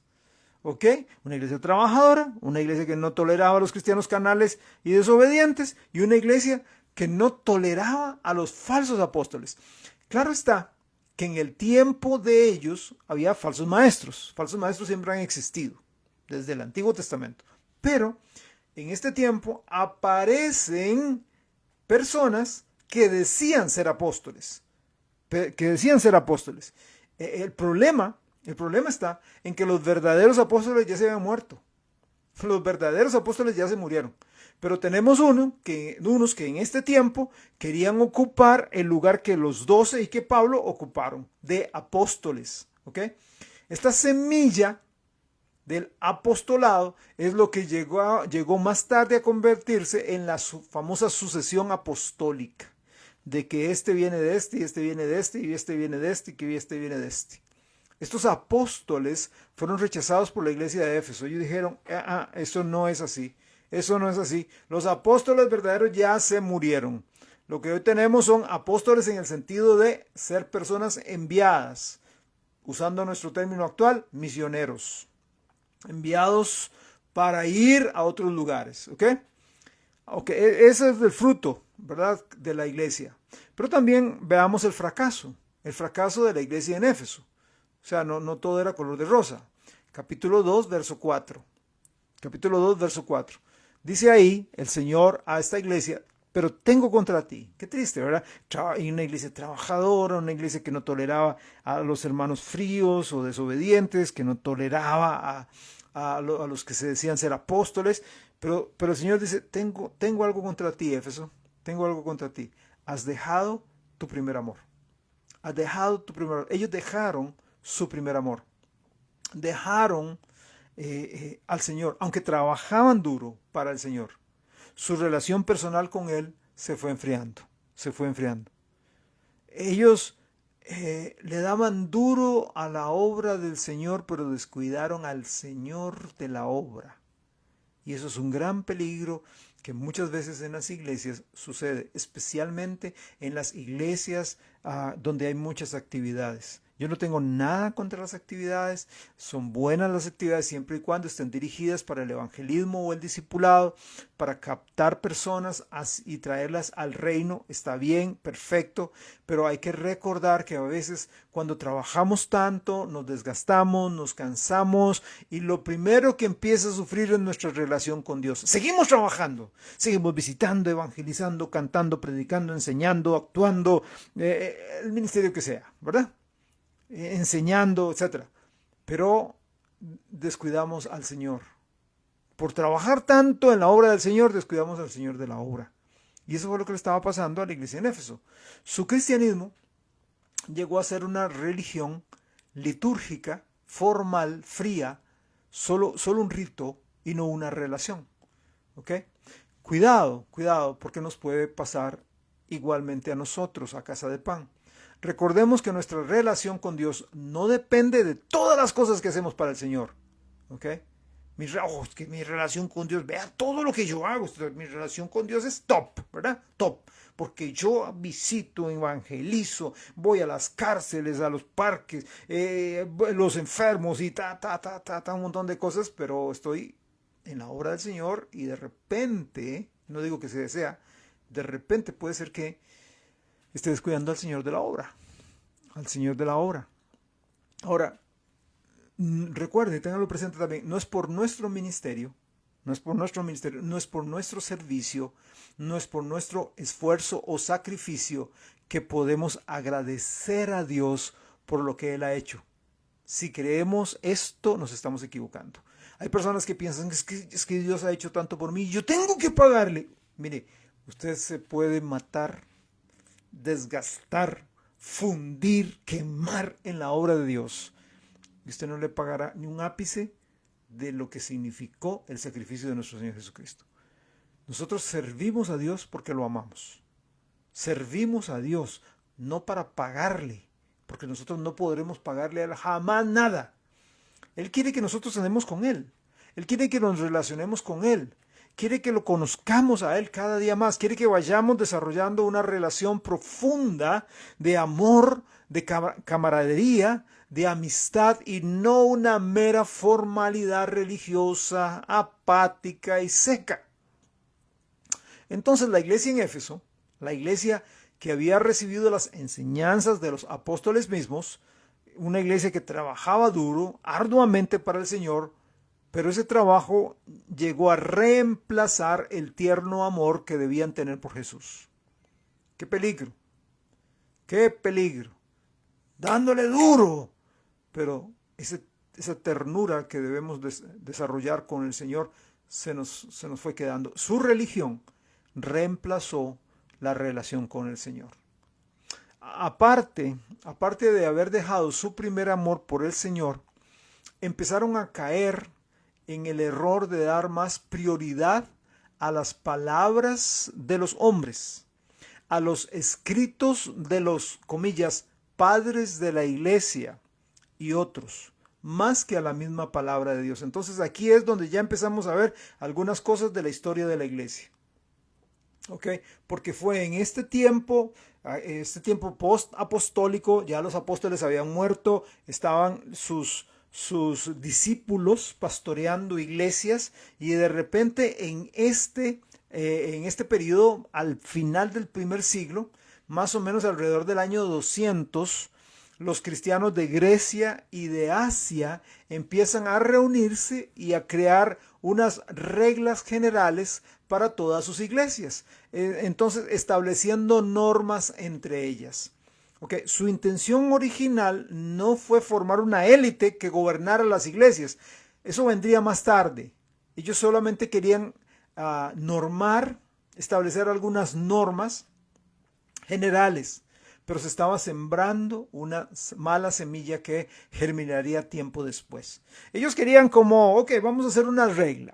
¿Ok? Una iglesia trabajadora, una iglesia que no toleraba a los cristianos carnales y desobedientes, y una iglesia que no toleraba a los falsos apóstoles. Claro está que en el tiempo de ellos había falsos maestros. Falsos maestros siempre han existido desde el Antiguo Testamento. Pero en este tiempo aparecen personas que decían ser apóstoles. El problema está en que los verdaderos apóstoles ya se habían muerto. Los verdaderos apóstoles ya se murieron. Pero tenemos unos que en este tiempo querían ocupar el lugar que los 12 y que Pablo ocuparon, de apóstoles. ¿Ok? Esta semilla del apostolado es lo que llegó más tarde a convertirse en la famosa sucesión apostólica, de que este viene de este, y este viene de este, y este viene de este, y que este viene de este. Estos apóstoles fueron rechazados por la iglesia de Éfeso. Ellos dijeron, eso no es así. Eso no es así. Los apóstoles verdaderos ya se murieron. Lo que hoy tenemos son apóstoles en el sentido de ser personas enviadas. Usando nuestro término actual, misioneros. Enviados para ir a otros lugares. ¿Ok? Ese es el fruto, ¿verdad?, de la iglesia. Pero también veamos el fracaso de la iglesia en Éfeso. O sea, no todo era color de rosa. Capítulo 2, verso 4. Capítulo 2, verso 4. Dice ahí el Señor a esta iglesia, pero tengo contra ti. Qué triste, ¿verdad? Y una iglesia trabajadora, una iglesia que no toleraba a los hermanos fríos o desobedientes, que no toleraba a los que se decían ser apóstoles. Pero el Señor dice, tengo algo contra ti, Éfeso. Tengo algo contra ti. Has dejado tu primer amor. Has dejado tu primer amor. Ellos dejaron su primer amor. Dejaron al Señor, aunque trabajaban duro para el Señor. Su relación personal con Él se fue enfriando. Ellos le daban duro a la obra del Señor, pero descuidaron al Señor de la obra. Y eso es un gran peligro que muchas veces en las iglesias sucede, especialmente en las iglesias donde hay muchas actividades. Yo no tengo nada contra las actividades, son buenas las actividades siempre y cuando estén dirigidas para el evangelismo o el discipulado, para captar personas y traerlas al reino. Está bien, perfecto, pero hay que recordar que a veces cuando trabajamos tanto, nos desgastamos, nos cansamos y lo primero que empieza a sufrir es nuestra relación con Dios. Seguimos trabajando, seguimos visitando, evangelizando, cantando, predicando, enseñando, actuando, el ministerio que sea, ¿verdad? Enseñando, etcétera. Pero descuidamos al Señor. Por trabajar tanto en la obra del Señor, descuidamos al Señor de la obra. Y eso fue lo que le estaba pasando a la iglesia en Éfeso. Su cristianismo llegó a ser una religión litúrgica, formal, fría, solo un rito y no una relación. ¿Ok? Cuidado, porque nos puede pasar igualmente a nosotros, a Casa de Pan. Recordemos que nuestra relación con Dios no depende de todas las cosas que hacemos para el Señor. ¿Ok? Es que mi relación con Dios, vea todo lo que yo hago. Mi relación con Dios es top, ¿verdad? Top. Porque yo visito, evangelizo, voy a las cárceles, a los parques, los enfermos y un montón de cosas, pero estoy en la obra del Señor y de repente, no digo que se desea, de repente puede ser que esté descuidando al Señor de la obra, al Señor de la obra. Ahora, recuerde, ténganlo presente también, no es por nuestro ministerio, no es por nuestro servicio, no es por nuestro esfuerzo o sacrificio que podemos agradecer a Dios por lo que Él ha hecho. Si creemos esto, nos estamos equivocando. Hay personas que piensan es que Dios ha hecho tanto por mí, yo tengo que pagarle. Mire, usted se puede matar, desgastar, fundir, quemar en la obra de Dios. Y usted no le pagará ni un ápice de lo que significó el sacrificio de nuestro Señor Jesucristo. Nosotros servimos a Dios porque lo amamos. Servimos a Dios no para pagarle, porque nosotros no podremos pagarle a Él jamás nada. Él quiere que nosotros andemos con Él. Él quiere que nos relacionemos con Él. Quiere que lo conozcamos a Él cada día más. Quiere que vayamos desarrollando una relación profunda de amor, de camaradería, de amistad y no una mera formalidad religiosa, apática y seca. Entonces la iglesia en Éfeso, la iglesia que había recibido las enseñanzas de los apóstoles mismos, una iglesia que trabajaba duro, arduamente para el Señor, pero ese trabajo llegó a reemplazar el tierno amor que debían tener por Jesús. ¡Qué peligro! ¡Qué peligro! Dándole duro. Pero esa ternura que debemos desarrollar con el Señor se nos fue quedando. Su religión reemplazó la relación con el Señor. Aparte de haber dejado su primer amor por el Señor, empezaron a caer en el error de dar más prioridad a las palabras de los hombres, a los escritos de los, comillas, padres de la iglesia y otros, más que a la misma palabra de Dios. Entonces aquí es donde ya empezamos a ver algunas cosas de la historia de la iglesia. ¿Ok? Porque fue en este tiempo post-apostólico, ya los apóstoles habían muerto, estaban sus discípulos pastoreando iglesias y de repente en este periodo, al final del primer siglo, más o menos alrededor del año 200, los cristianos de Grecia y de Asia empiezan a reunirse y a crear unas reglas generales para todas sus iglesias, entonces estableciendo normas entre ellas. Okay. Su intención original no fue formar una élite que gobernara las iglesias. Eso vendría más tarde. Ellos solamente querían normar, establecer algunas normas generales, pero se estaba sembrando una mala semilla que germinaría tiempo después. Ellos querían como, vamos a hacer una regla,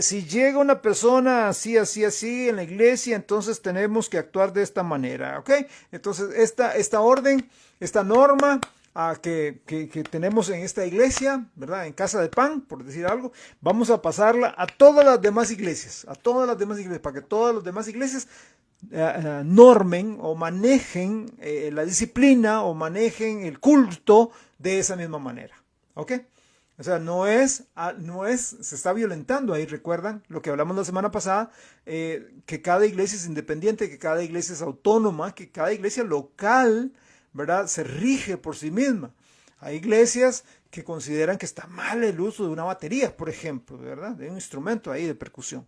si llega una persona así en la iglesia, entonces tenemos que actuar de esta manera, Entonces esta orden, esta norma que tenemos en esta iglesia, ¿verdad? En Casa de Pan, por decir algo, vamos a pasarla a todas las demás iglesias, para que todas las demás iglesias normen o manejen la disciplina o manejen el culto de esa misma manera. ¿Ok? O sea, se está violentando ahí, recuerdan lo que hablamos la semana pasada, que cada iglesia es independiente, que cada iglesia es autónoma, que cada iglesia local, ¿verdad?, se rige por sí misma. Hay iglesias que consideran que está mal el uso de una batería, por ejemplo, ¿verdad?, de un instrumento ahí de percusión.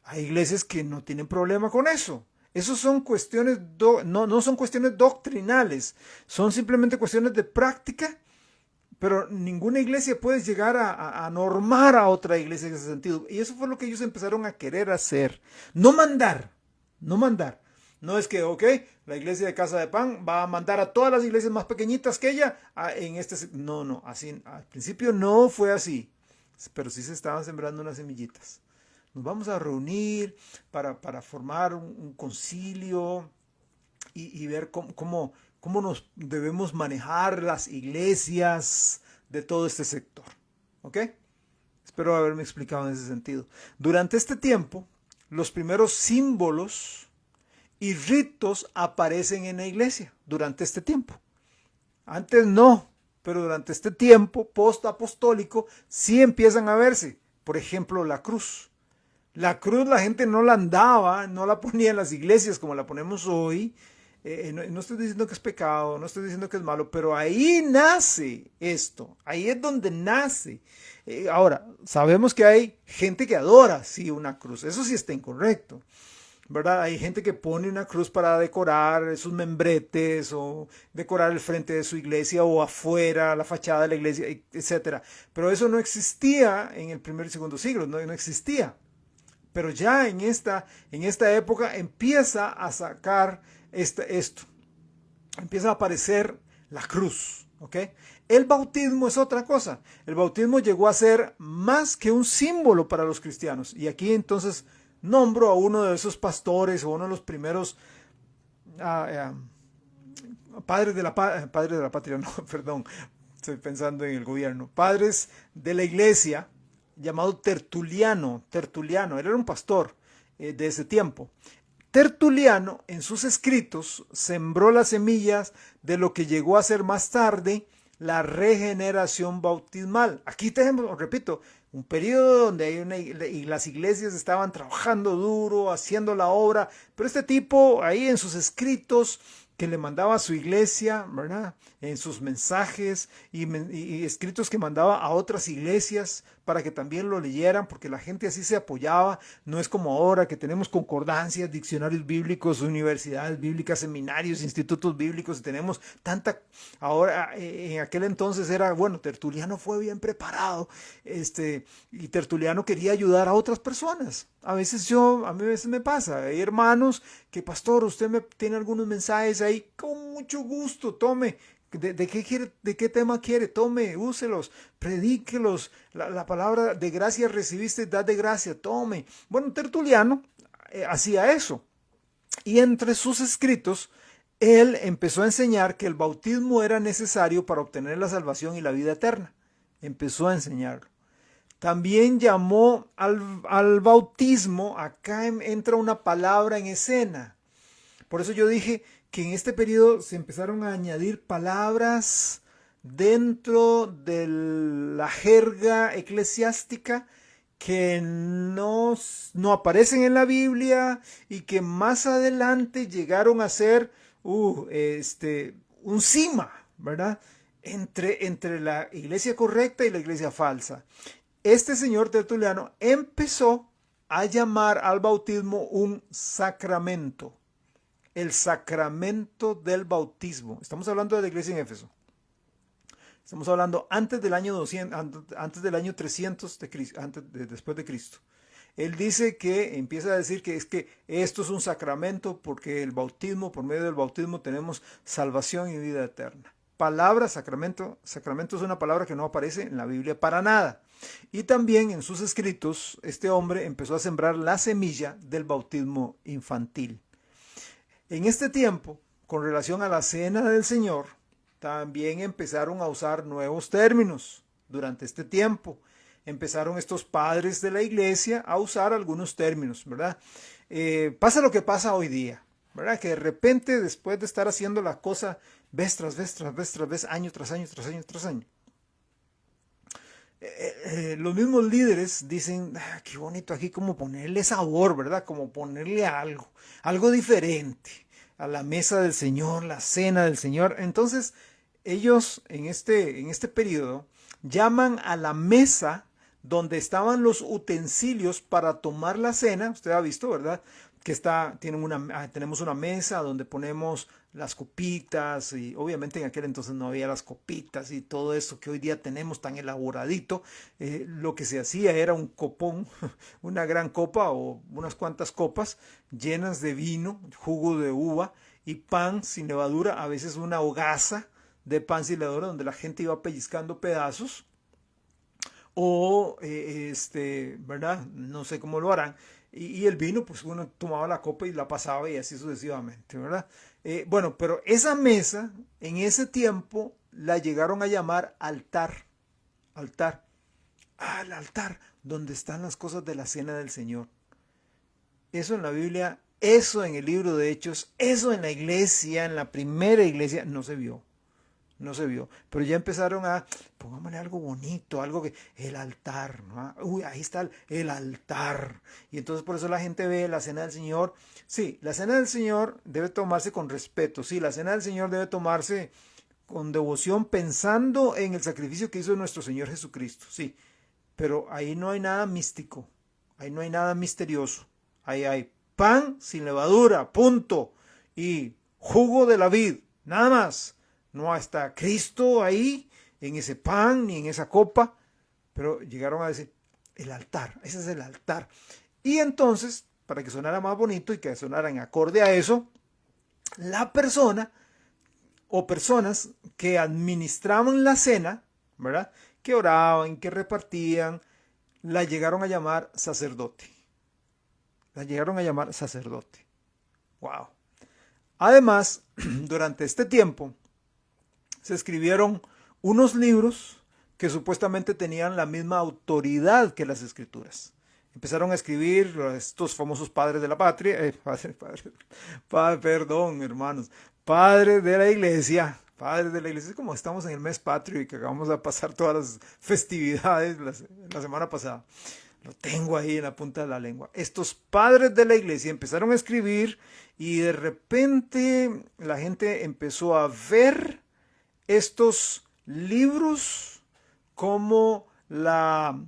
Hay iglesias que no tienen problema con eso. Esos son cuestiones, no son cuestiones doctrinales, son simplemente cuestiones de práctica, pero ninguna iglesia puede llegar a normar a otra iglesia en ese sentido. Y eso fue lo que ellos empezaron a querer hacer. No mandar, no mandar. No es que, ok, la iglesia de Casa de Pan va a mandar a todas las iglesias más pequeñitas que ella en este... No, así, al principio no fue así, pero sí se estaban sembrando unas semillitas. Nos vamos a reunir para formar un concilio y ver cómo nos debemos manejar las iglesias de todo este sector. ¿Ok? Espero haberme explicado en ese sentido. Durante este tiempo, los primeros símbolos y ritos aparecen en la iglesia. Durante este tiempo. Antes no, pero durante este tiempo post-apostólico sí empiezan a verse. Por ejemplo, la cruz. La cruz la gente no la andaba, no la ponía en las iglesias como la ponemos hoy. No estoy diciendo que es pecado, no estoy diciendo que es malo, pero ahí nace esto, ahí es donde nace. Ahora, sabemos que hay gente que adora, sí, una cruz, eso sí está incorrecto, ¿verdad? Hay gente que pone una cruz para decorar sus membretes o decorar el frente de su iglesia o afuera, la fachada de la iglesia, etcétera. Pero eso no existía en el primer y segundo siglo, no existía. Pero ya en esta época empieza a sacar esto. Empieza a aparecer la cruz. ¿Ok? El bautismo es otra cosa. El bautismo llegó a ser más que un símbolo para los cristianos. Y aquí entonces nombro a uno de esos pastores o uno de los primeros padres de la patria, no, perdón, estoy pensando en el gobierno, padres de la iglesia, llamado Tertuliano, él era un pastor de ese tiempo. Tertuliano en sus escritos sembró las semillas de lo que llegó a ser más tarde la regeneración bautismal. Aquí tenemos, repito, un periodo donde y las iglesias estaban trabajando duro, haciendo la obra, pero este tipo ahí en sus escritos que le mandaba a su iglesia, ¿verdad?, en sus mensajes y escritos que mandaba a otras iglesias para que también lo leyeran, porque la gente así se apoyaba. No es como ahora que tenemos concordancias, diccionarios bíblicos, universidades bíblicas, seminarios, institutos bíblicos, y tenemos tanta... Ahora, en aquel entonces era, bueno, Tertuliano fue bien preparado, y Tertuliano quería ayudar a otras personas. A mí a veces me pasa, hay hermanos que, pastor, usted me tiene algunos mensajes ahí, con mucho gusto, tome. ¿De qué tema quiere? Tome, úselos, predíquelos. La palabra de gracia recibiste, dad de gracia, tome. Bueno, Tertuliano hacía eso. Y entre sus escritos, él empezó a enseñar que el bautismo era necesario para obtener la salvación y la vida eterna. Empezó a enseñarlo. También llamó al bautismo, acá entra una palabra en escena. Por eso yo dije que en este periodo se empezaron a añadir palabras dentro de la jerga eclesiástica que no aparecen en la Biblia y que más adelante llegaron a ser un cima, ¿verdad?, entre la iglesia correcta y la iglesia falsa. Este señor Tertuliano empezó a llamar al bautismo un sacramento. El sacramento del bautismo. Estamos hablando de la iglesia en Éfeso. Estamos hablando antes del año 200, antes del año 300 de Cristo, después de Cristo. Él dice que empieza a decir que esto es un sacramento porque el bautismo, por medio del bautismo tenemos salvación y vida eterna. Palabra sacramento es una palabra que no aparece en la Biblia para nada. Y también en sus escritos este hombre empezó a sembrar la semilla del bautismo infantil. En este tiempo, con relación a la cena del Señor, también empezaron a usar nuevos términos durante este tiempo. empezaron estos padres de la iglesia a usar algunos términos, ¿verdad? Pasa lo que pasa hoy día, ¿verdad? Que de repente, después de estar haciendo la cosa vez tras vez, tras vez, tras vez, año tras año, tras año, tras año, los mismos líderes dicen, qué bonito aquí como ponerle sabor, ¿verdad? Como ponerle algo, algo diferente a la mesa del Señor, la cena del Señor. Entonces, ellos en este periodo llaman a la mesa donde estaban los utensilios para tomar la cena. Usted ha visto, ¿verdad? Que tenemos una mesa donde ponemos las copitas, y obviamente en aquel entonces no había las copitas y todo eso que hoy día tenemos tan elaboradito. Lo que se hacía era un copón, una gran copa o unas cuantas copas llenas de vino, jugo de uva y pan sin levadura, a veces una hogaza de pan sin levadura donde la gente iba pellizcando pedazos. O, ¿verdad? No sé cómo lo harán. Y el vino, pues uno tomaba la copa y la pasaba y así sucesivamente, ¿verdad? Bueno, pero esa mesa, en ese tiempo, la llegaron a llamar altar. Altar. Ah, el altar, donde están las cosas de la cena del Señor. Eso en la Biblia, eso en el libro de Hechos, eso en la iglesia, en la primera iglesia, no se vio. No se vio, pero ya empezaron pongámosle algo bonito, algo que, el altar, ¿no? Uy, ahí está el altar. Y entonces por eso la gente ve la cena del Señor. Sí, la cena del Señor debe tomarse con respeto. Sí, la cena del Señor debe tomarse con devoción, pensando en el sacrificio que hizo nuestro Señor Jesucristo. Sí, pero ahí no hay nada místico, ahí no hay nada misterioso. Ahí hay pan sin levadura, punto. Y jugo de la vid, nada más. No está Cristo ahí, en ese pan, ni en esa copa, pero llegaron a decir, el altar, ese es el altar. Y entonces, para que sonara más bonito y que sonara en acorde a eso, la persona o personas que administraban la cena, ¿verdad? Que oraban, que repartían, la llegaron a llamar sacerdote. La llegaron a llamar sacerdote. Wow. Además, durante este tiempo, se escribieron unos libros que supuestamente tenían la misma autoridad que las escrituras. Empezaron a escribir estos famosos padres de la patria, perdón, hermanos, padres de la iglesia, es como estamos en el mes patrio y que acabamos de pasar todas las festividades la semana pasada. Lo tengo ahí en la punta de la lengua. Estos padres de la iglesia empezaron a escribir y de repente la gente empezó a ver estos libros como la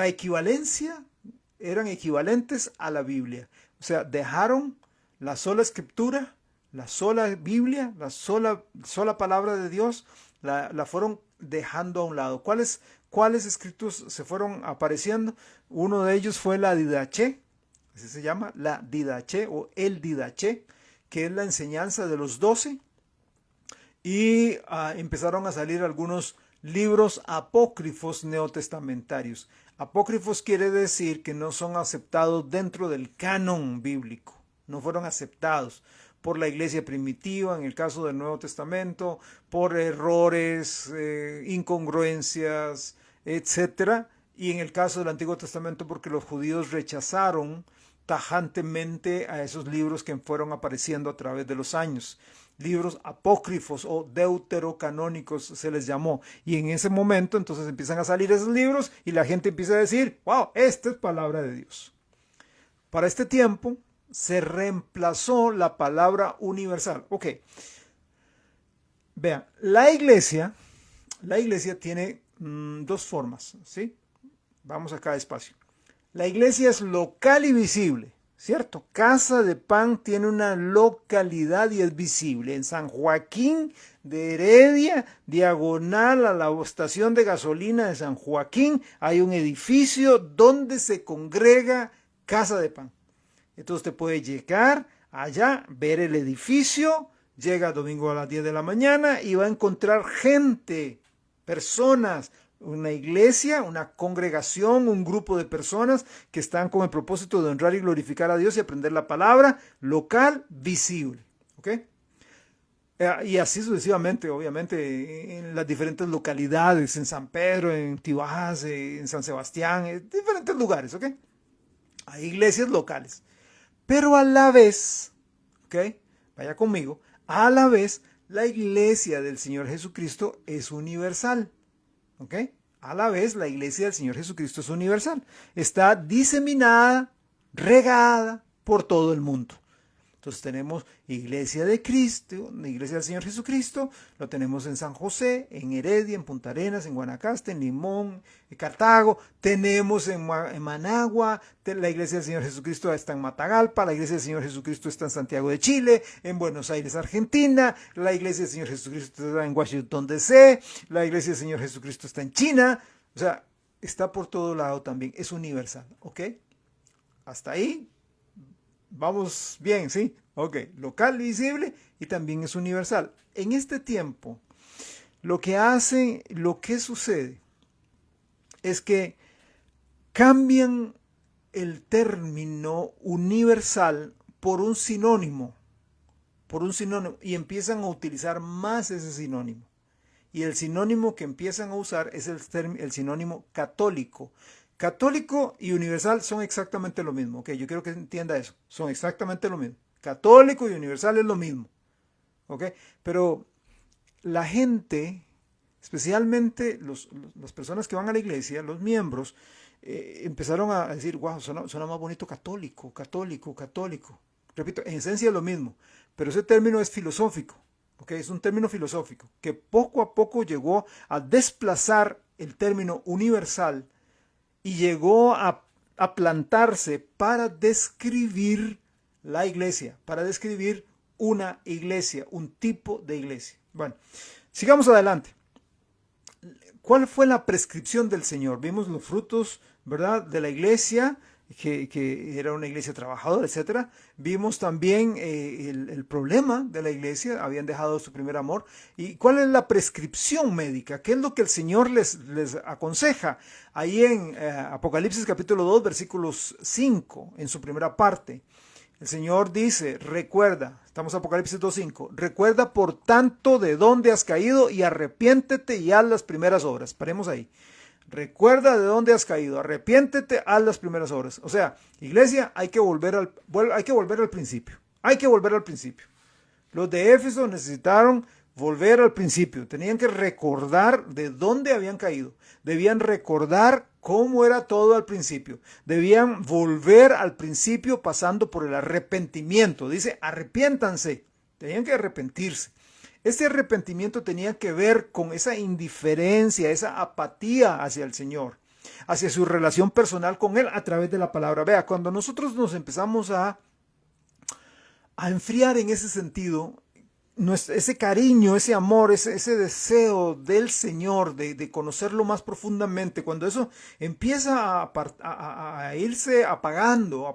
equivalencia, eran equivalentes a la Biblia. O sea, dejaron la sola escritura, la sola Biblia, la sola palabra de Dios, la fueron dejando a un lado. ¿Cuáles escritos se fueron apareciendo? Uno de ellos fue la Didaché, así se llama, la Didaché o el Didaché, que es la enseñanza de los 12. Y empezaron a salir algunos libros apócrifos neotestamentarios. Apócrifos quiere decir que no son aceptados dentro del canon bíblico, no fueron aceptados por la iglesia primitiva, en el caso del Nuevo Testamento, por errores, incongruencias, etcétera, y en el caso del Antiguo Testamento porque los judíos rechazaron tajantemente a esos libros que fueron apareciendo a través de los años. Libros apócrifos o deuterocanónicos se les llamó. Y en ese momento entonces empiezan a salir esos libros y la gente empieza a decir, wow, esta es palabra de Dios. Para este tiempo se reemplazó la palabra universal. Ok. Vean, la iglesia tiene dos formas, ¿sí? Vamos acá despacio. La iglesia es local y visible, ¿cierto? Casa de Pan tiene una localidad y es visible. En San Joaquín de Heredia, diagonal a la estación de gasolina de San Joaquín, hay un edificio donde se congrega Casa de Pan. Entonces usted puede llegar allá, ver el edificio, llega domingo a las 10 de la mañana y va a encontrar gente, personas, una iglesia, una congregación, un grupo de personas que están con el propósito de honrar y glorificar a Dios y aprender la palabra, local, visible. ¿Ok? Y así sucesivamente, obviamente, en las diferentes localidades, en San Pedro, en Tibás, en San Sebastián, en diferentes lugares, ¿ok? Hay iglesias locales. Pero a la vez, ¿ok? Vaya conmigo, a la vez, la iglesia del Señor Jesucristo es universal, ¿ok? A la vez, la iglesia del Señor Jesucristo es universal. Está diseminada, regada por todo el mundo. Entonces tenemos Iglesia de Cristo, Iglesia del Señor Jesucristo, lo tenemos en San José, en Heredia, en Punta Arenas, en Guanacaste, en Limón, en Cartago, tenemos en Managua, la Iglesia del Señor Jesucristo está en Matagalpa, la Iglesia del Señor Jesucristo está en Santiago de Chile, en Buenos Aires, Argentina, la Iglesia del Señor Jesucristo está en Washington DC, la Iglesia del Señor Jesucristo está en China, o sea, está por todo lado también, es universal, ¿ok? Hasta ahí. Vamos bien, ¿sí? Ok, local, visible y también es universal. En este tiempo, lo que sucede es que cambian el término universal por un sinónimo, y empiezan a utilizar más ese sinónimo. Y el sinónimo que empiezan a usar es el sinónimo católico. Católico y universal son exactamente lo mismo. Ok, yo quiero que entienda eso. Son exactamente lo mismo. Católico y universal es lo mismo. Ok, pero la gente, especialmente las personas que van a la iglesia, los miembros, empezaron a decir, wow, suena más bonito católico, católico, católico. Repito, en esencia es lo mismo, pero ese término es filosófico. Okay, es un término filosófico que poco a poco llegó a desplazar el término universal y llegó a plantarse para describir la iglesia, para describir una iglesia, un tipo de iglesia. Bueno, sigamos adelante. ¿Cuál fue la prescripción del Señor? Vimos los frutos, ¿verdad?, de la iglesia, que era una iglesia trabajadora, etcétera. Vimos también el problema de la iglesia, habían dejado su primer amor. ¿Y cuál es la prescripción médica? ¿Qué es lo que el Señor les aconseja? Ahí en Apocalipsis capítulo 2, versículos 5, en su primera parte. El Señor dice, recuerda, estamos en Apocalipsis 2.5, recuerda por tanto de dónde has caído y arrepiéntete y haz las primeras obras. Paremos ahí. Recuerda de dónde has caído, arrepiéntete, haz las primeras obras. O sea, iglesia, hay que volver al principio. Hay que volver al principio. Los de Éfeso necesitaron volver al principio. Tenían que recordar de dónde habían caído. Debían recordar cómo era todo al principio. Debían volver al principio pasando por el arrepentimiento. Dice, arrepiéntanse. Tenían que arrepentirse. Este arrepentimiento tenía que ver con esa indiferencia, esa apatía hacia el Señor, hacia su relación personal con Él a través de la palabra. Vea, cuando nosotros nos empezamos a enfriar en ese sentido, ese cariño, ese amor, ese deseo del Señor de conocerlo más profundamente, cuando eso empieza a irse apagando,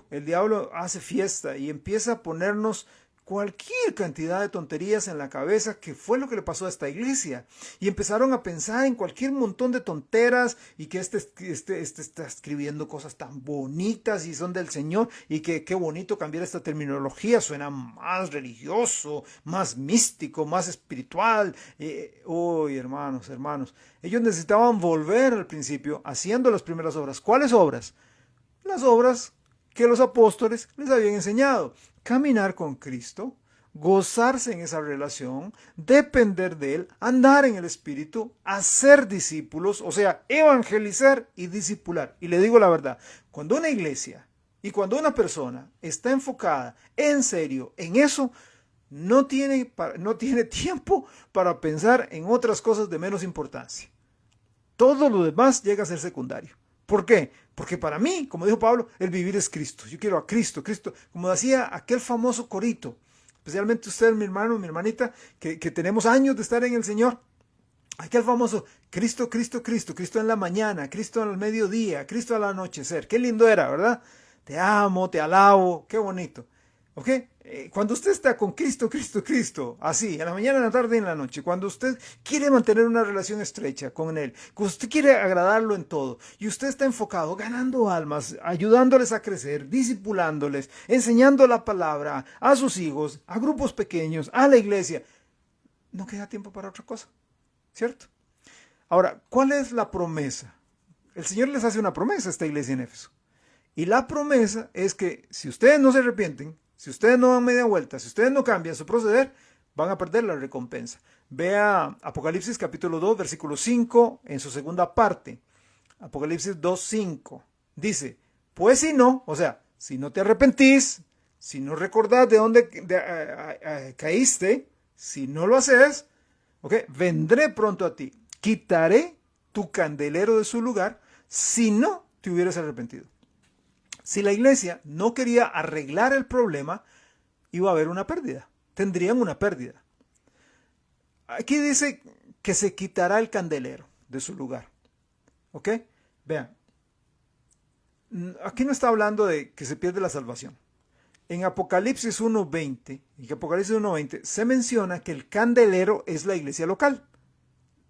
el diablo hace fiesta y empieza a ponernos cualquier cantidad de tonterías en la cabeza, que fue lo que le pasó a esta iglesia. Y empezaron a pensar en cualquier montón de tonteras y que este está escribiendo cosas tan bonitas y son del Señor, y que qué bonito cambiar esta terminología, suena más religioso, más místico, más espiritual. Hermanos, ellos necesitaban volver al principio haciendo las primeras obras. ¿Cuáles obras? Las obras que los apóstoles les habían enseñado. Caminar con Cristo, gozarse en esa relación, depender de Él, andar en el Espíritu, hacer discípulos, o sea, evangelizar y discipular. Y le digo la verdad, cuando una iglesia y cuando una persona está enfocada en serio en eso, no tiene tiempo para pensar en otras cosas de menos importancia. Todo lo demás llega a ser secundario. ¿Por qué? Porque para mí, como dijo Pablo, el vivir es Cristo. Yo quiero a Cristo, como decía aquel famoso corito, especialmente usted, mi hermano, mi hermanita, que tenemos años de estar en el Señor. Aquel famoso Cristo, Cristo, Cristo, Cristo en la mañana, Cristo al mediodía, Cristo al anochecer. Qué lindo era, ¿verdad? Te amo, te alabo, qué bonito. ¿Ok? Cuando usted está con Cristo, Cristo, Cristo, así, en la mañana, en la tarde y en la noche, cuando usted quiere mantener una relación estrecha con Él, cuando usted quiere agradarlo en todo, y usted está enfocado, ganando almas, ayudándoles a crecer, discipulándoles, enseñando la palabra a sus hijos, a grupos pequeños, a la iglesia, no queda tiempo para otra cosa, ¿cierto? Ahora, ¿cuál es la promesa? El Señor les hace una promesa a esta iglesia en Éfeso. Y la promesa es que si ustedes no se arrepienten, si ustedes no dan media vuelta, si ustedes no cambian su proceder, van a perder la recompensa. Vea Apocalipsis capítulo 2, versículo 5 en su segunda parte. Apocalipsis 2, 5. Dice, pues si no, o sea, si no te arrepentís, si no recordás de dónde caíste, si no lo haces, ¿okay? Vendré pronto a ti, quitaré tu candelero de su lugar si no te hubieras arrepentido. Si la iglesia no quería arreglar el problema, iba a haber una pérdida. Tendrían una pérdida. Aquí dice que se quitará el candelero de su lugar. ¿Ok? Vean. Aquí no está hablando de que se pierde la salvación. En Apocalipsis 1.20, se menciona que el candelero es la iglesia local.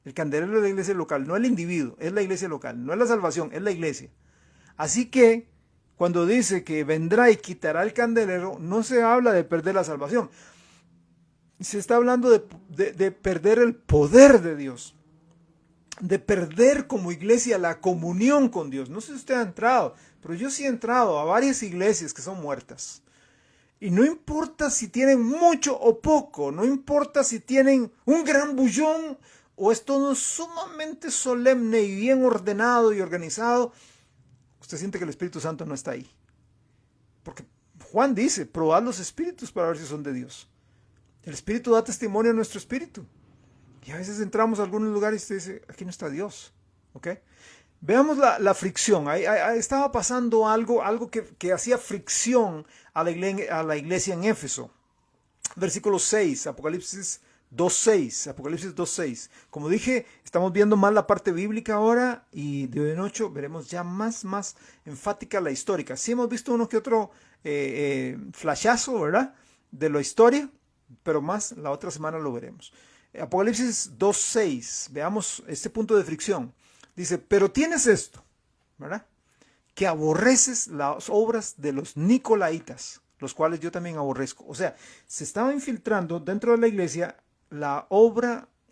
El candelero es la iglesia local, no el individuo, es la iglesia local. No es la salvación, es la iglesia. Así que cuando dice que vendrá y quitará el candelero, no se habla de perder la salvación. Se está hablando de perder el poder de Dios. De perder como iglesia la comunión con Dios. No sé si usted ha entrado, pero yo sí he entrado a varias iglesias que son muertas. Y no importa si tienen mucho o poco, no importa si tienen un gran bullón o es todo sumamente solemne y bien ordenado y organizado, usted siente que el Espíritu Santo no está ahí. Porque Juan dice, probad los espíritus para ver si son de Dios. El Espíritu da testimonio a nuestro espíritu. Y a veces entramos a algunos lugares y usted dice, aquí no está Dios. ¿Ok? Veamos la fricción. Ahí estaba pasando algo que hacía fricción a la iglesia en Éfeso. Versículo 6, Apocalipsis 2.6. Como dije, estamos viendo más la parte bíblica ahora y de hoy en 8 veremos ya más enfática la histórica. Sí hemos visto uno que otro flashazo, ¿verdad? De la historia, pero más la otra semana lo veremos. Apocalipsis 2.6, veamos este punto de fricción. Dice, pero tienes esto, ¿verdad? Que aborreces las obras de los nicolaitas, los cuales yo también aborrezco. O sea, se estaba infiltrando dentro de la iglesia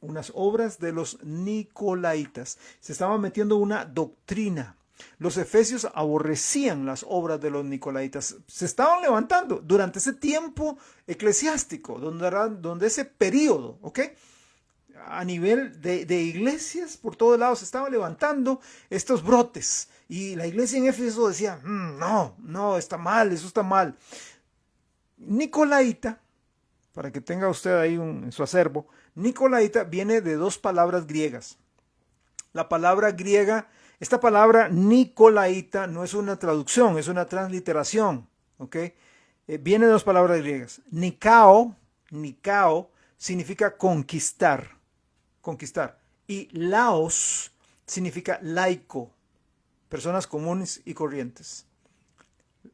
unas obras de los nicolaitas. Se estaba metiendo una doctrina. Los efesios aborrecían las obras de los nicolaitas. Se estaban levantando durante ese tiempo eclesiástico, donde ese periodo, ¿ok? A nivel de iglesias por todos lados se estaban levantando estos brotes. Y la iglesia en Éfeso decía, no, está mal, eso está mal. Nicolaita, para que tenga usted ahí en su acervo, Nicolaita viene de dos palabras griegas. La palabra griega, esta palabra Nicolaita no es una traducción, es una transliteración. ¿Ok? Viene de dos palabras griegas. Nikao significa conquistar. Y laos significa laico, personas comunes y corrientes.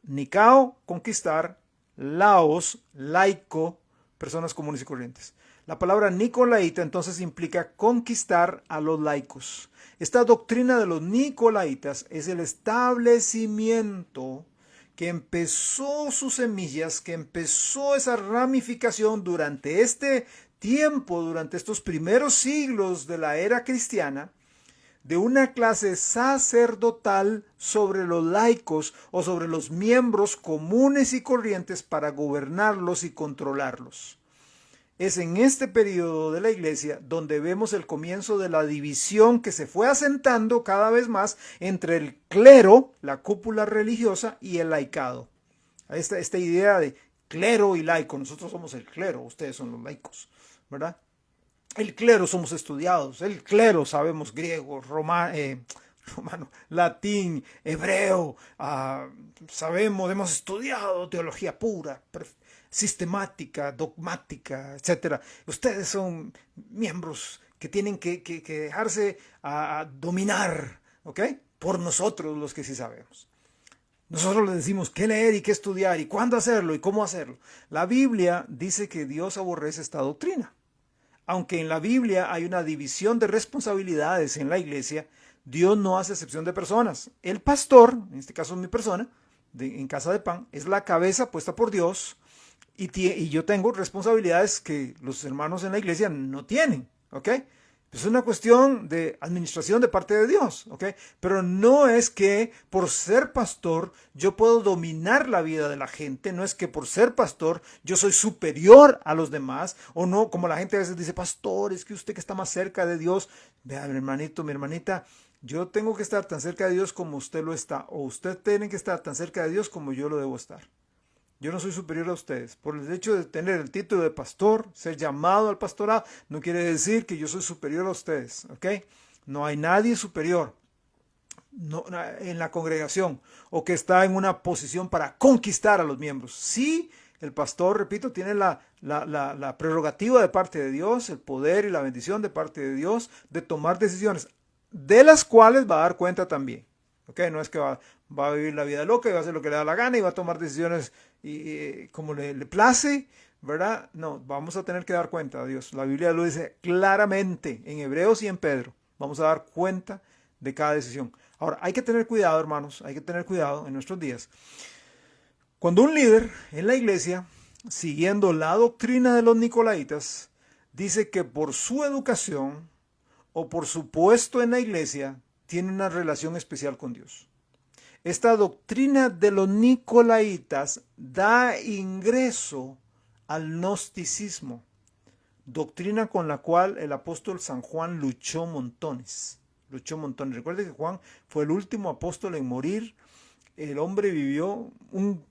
Nikao, conquistar, laos, laico, personas comunes y corrientes. La palabra nicolaita entonces implica conquistar a los laicos. Esta doctrina de los nicolaitas es el establecimiento que empezó sus semillas, que empezó esa ramificación durante este tiempo, durante estos primeros siglos de la era cristiana, de una clase sacerdotal sobre los laicos o sobre los miembros comunes y corrientes para gobernarlos y controlarlos. Es en este periodo de la iglesia donde vemos el comienzo de la división que se fue asentando cada vez más entre el clero, la cúpula religiosa, y el laicado. Esta idea de clero y laico, nosotros somos el clero, ustedes son los laicos, ¿verdad? El clero somos estudiados, el clero sabemos griego, romano, latín, hebreo, sabemos, hemos estudiado teología pura, sistemática, dogmática, etc. Ustedes son miembros que tienen que dejarse dominar, ¿ok? Por nosotros los que sí sabemos. Nosotros le decimos qué leer y qué estudiar y cuándo hacerlo y cómo hacerlo. La Biblia dice que Dios aborrece esta doctrina. Aunque en la Biblia hay una división de responsabilidades en la iglesia, Dios no hace excepción de personas. El pastor, en este caso mi persona, en Casa de Pan, es la cabeza puesta por Dios y yo tengo responsabilidades que los hermanos en la iglesia no tienen, ¿ok? Es una cuestión de administración de parte de Dios, ¿ok? Pero no es que por ser pastor yo puedo dominar la vida de la gente, no es que por ser pastor yo soy superior a los demás, o no, como la gente a veces dice, pastor, es que usted que está más cerca de Dios, vea, mi hermanito, mi hermanita, yo tengo que estar tan cerca de Dios como usted lo está, o usted tiene que estar tan cerca de Dios como yo lo debo estar. Yo no soy superior a ustedes. Por el hecho de tener el título de pastor, ser llamado al pastorado, no quiere decir que yo soy superior a ustedes, ¿ok? No hay nadie superior en la congregación o que está en una posición para conquistar a los miembros. Sí, el pastor, repito, tiene la prerrogativa de parte de Dios, el poder y la bendición de parte de Dios de tomar decisiones, de las cuales va a dar cuenta también. ¿Ok? No es que va a vivir la vida loca y va a hacer lo que le da la gana y va a tomar decisiones como le place, ¿verdad? No, vamos a tener que dar cuenta a Dios. La Biblia lo dice claramente en Hebreos y en Pedro. Vamos a dar cuenta de cada decisión. Ahora, hay que tener cuidado, hermanos, hay que tener cuidado en nuestros días. Cuando un líder en la iglesia, siguiendo la doctrina de los nicolaitas, dice que por su educación o por su puesto en la iglesia, tiene una relación especial con Dios. Esta doctrina de los nicolaitas da ingreso al gnosticismo, doctrina con la cual el apóstol San Juan luchó montones. Recuerde que Juan fue el último apóstol en morir. El hombre vivió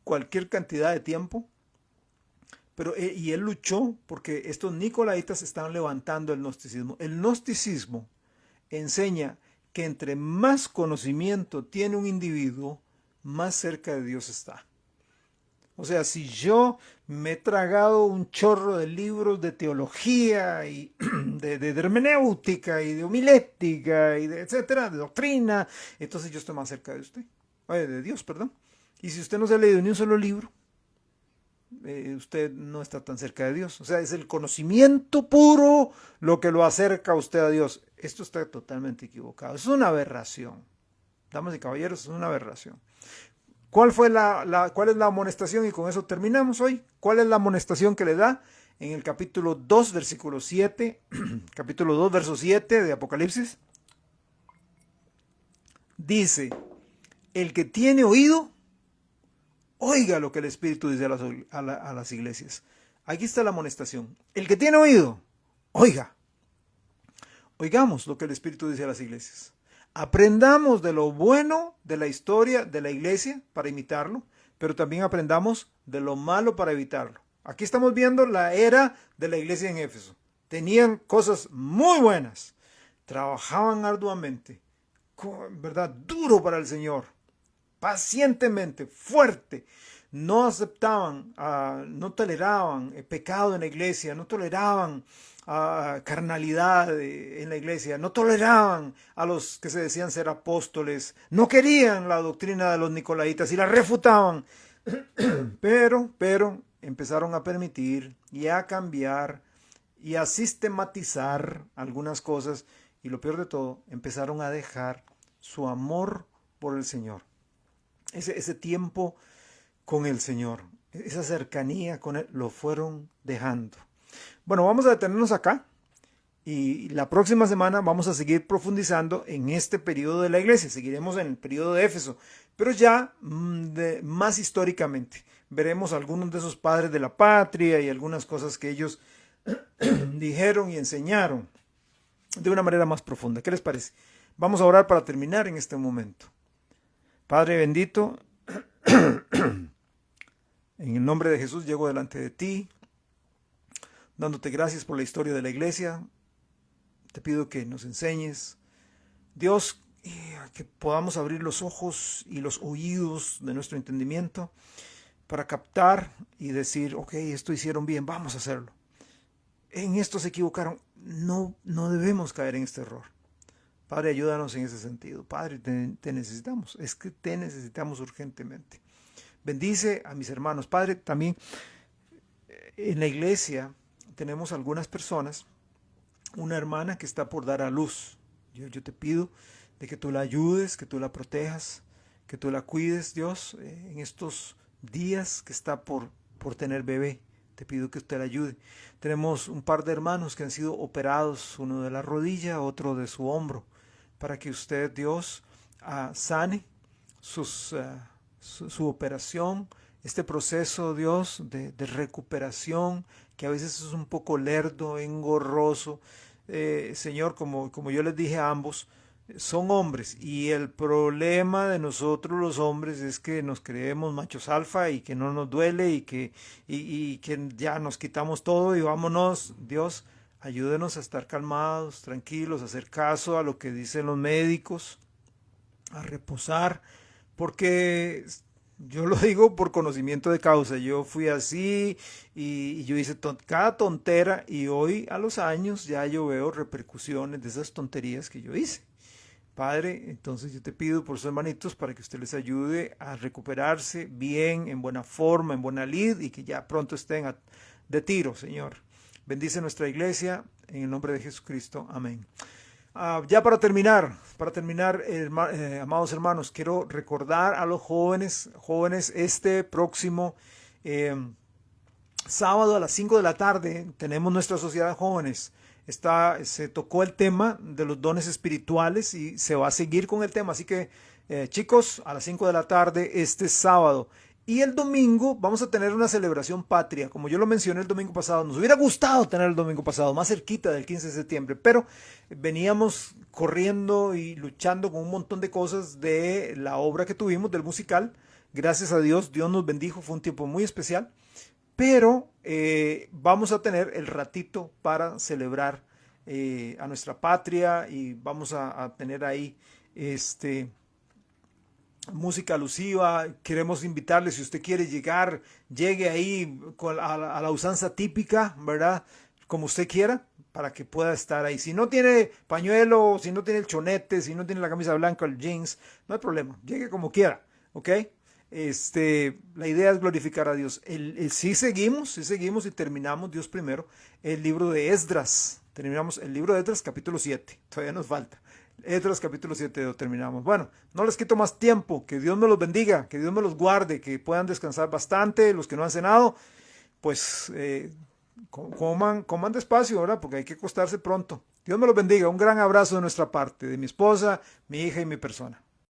cualquier cantidad de tiempo, y él luchó porque estos nicolaitas están levantando el gnosticismo. El gnosticismo enseña que entre más conocimiento tiene un individuo, más cerca de Dios está. O sea, si yo me he tragado un chorro de libros de teología y de hermenéutica y de homilética y de etcétera, de doctrina, entonces yo estoy más cerca de usted, de Dios, perdón. Y si usted no se ha leído ni un solo libro, usted no está tan cerca de Dios. O sea, es el conocimiento puro lo que lo acerca a usted a Dios. Esto está totalmente equivocado. Es una aberración. Damas y caballeros, es una aberración. ¿Cuál es la amonestación? Y con eso terminamos hoy. ¿Cuál es la amonestación que le da? En el capítulo 2, versículo 7, capítulo 2, verso 7 de Apocalipsis. Dice, el que tiene oído, oiga lo que el Espíritu dice a las iglesias. Aquí está la amonestación. El que tiene oído, oiga. Oigamos lo que el Espíritu dice a las iglesias. Aprendamos de lo bueno de la historia de la iglesia para imitarlo, pero también aprendamos de lo malo para evitarlo. Aquí estamos viendo la era de la iglesia en Éfeso. Tenían cosas muy buenas. Trabajaban arduamente, ¿verdad? Duro para el Señor. Pacientemente, fuerte. No aceptaban, no toleraban pecado en la iglesia, no toleraban carnalidad en la iglesia, no toleraban a los que se decían ser apóstoles, no querían la doctrina de los nicolaitas y la refutaban, pero empezaron a permitir y a cambiar y a sistematizar algunas cosas y lo peor de todo, empezaron a dejar su amor por el Señor. Ese tiempo con el Señor, esa cercanía con Él, lo fueron dejando. Bueno, vamos a detenernos acá y la próxima semana vamos a seguir profundizando en este periodo de la iglesia. Seguiremos en el periodo de Éfeso, pero ya más históricamente. Veremos algunos de esos padres de la patria y algunas cosas que ellos dijeron y enseñaron de una manera más profunda. ¿Qué les parece? Vamos a orar para terminar en este momento. Padre bendito, en el nombre de Jesús llego delante de ti, dándote gracias por la historia de la iglesia. Te pido que nos enseñes, Dios, que podamos abrir los ojos y los oídos de nuestro entendimiento para captar y decir, ok, esto hicieron bien, vamos a hacerlo. En esto se equivocaron, no debemos caer en este error. Padre, ayúdanos en ese sentido. Padre, te necesitamos. Es que te necesitamos urgentemente. Bendice a mis hermanos. Padre, también en la iglesia tenemos algunas personas, una hermana que está por dar a luz. Yo te pido de que tú la ayudes, que tú la protejas, que tú la cuides, Dios, en estos días que está por tener bebé. Te pido que usted la ayude. Tenemos un par de hermanos que han sido operados, uno de la rodilla, otro de su hombro, para que usted, Dios, sane su operación, este proceso, Dios, de recuperación, que a veces es un poco lerdo, engorroso. Señor, como yo les dije a ambos, son hombres y el problema de nosotros los hombres es que nos creemos machos alfa y que no nos duele y que ya nos quitamos todo y vámonos. Dios, ayúdenos a estar calmados, tranquilos, a hacer caso a lo que dicen los médicos, a reposar, porque yo lo digo por conocimiento de causa. Yo fui así y yo hice cada tontera y hoy a los años ya yo veo repercusiones de esas tonterías que yo hice. Padre, entonces yo te pido por sus hermanitos para que usted les ayude a recuperarse bien, en buena forma, en buena lid y que ya pronto estén de tiro, Señor. Bendice nuestra iglesia en el nombre de Jesucristo. Amén. Ya para terminar, amados hermanos, quiero recordar a los jóvenes, este próximo sábado a las 5 de la tarde tenemos nuestra sociedad de jóvenes. Se tocó el tema de los dones espirituales y se va a seguir con el tema. Así que chicos, a las 5 de la tarde este sábado. Y el domingo vamos a tener una celebración patria, como yo lo mencioné el domingo pasado. Nos hubiera gustado tener el domingo pasado, más cerquita del 15 de septiembre, pero veníamos corriendo y luchando con un montón de cosas de la obra que tuvimos, del musical. Gracias a Dios, Dios nos bendijo, fue un tiempo muy especial. Pero vamos a tener el ratito para celebrar a nuestra patria y vamos a tener ahí música alusiva. Queremos invitarle, si usted quiere llegar, llegue ahí a la usanza típica, ¿verdad? Como usted quiera, para que pueda estar ahí. Si no tiene pañuelo, si no tiene el chonete, si no tiene la camisa blanca, el jeans, no hay problema, llegue como quiera, ¿ok? La idea es glorificar a Dios. Si seguimos y terminamos, Dios primero, el libro de Esdras. Terminamos el libro de Esdras, capítulo 7. Todavía nos falta. Esdras, capítulo 7, lo terminamos. Bueno, no les quito más tiempo. Que Dios me los bendiga, que Dios me los guarde, que puedan descansar bastante. Los que no han cenado, pues coman despacio, ¿verdad? Porque hay que acostarse pronto. Dios me los bendiga. Un gran abrazo de nuestra parte, de mi esposa, mi hija y mi persona.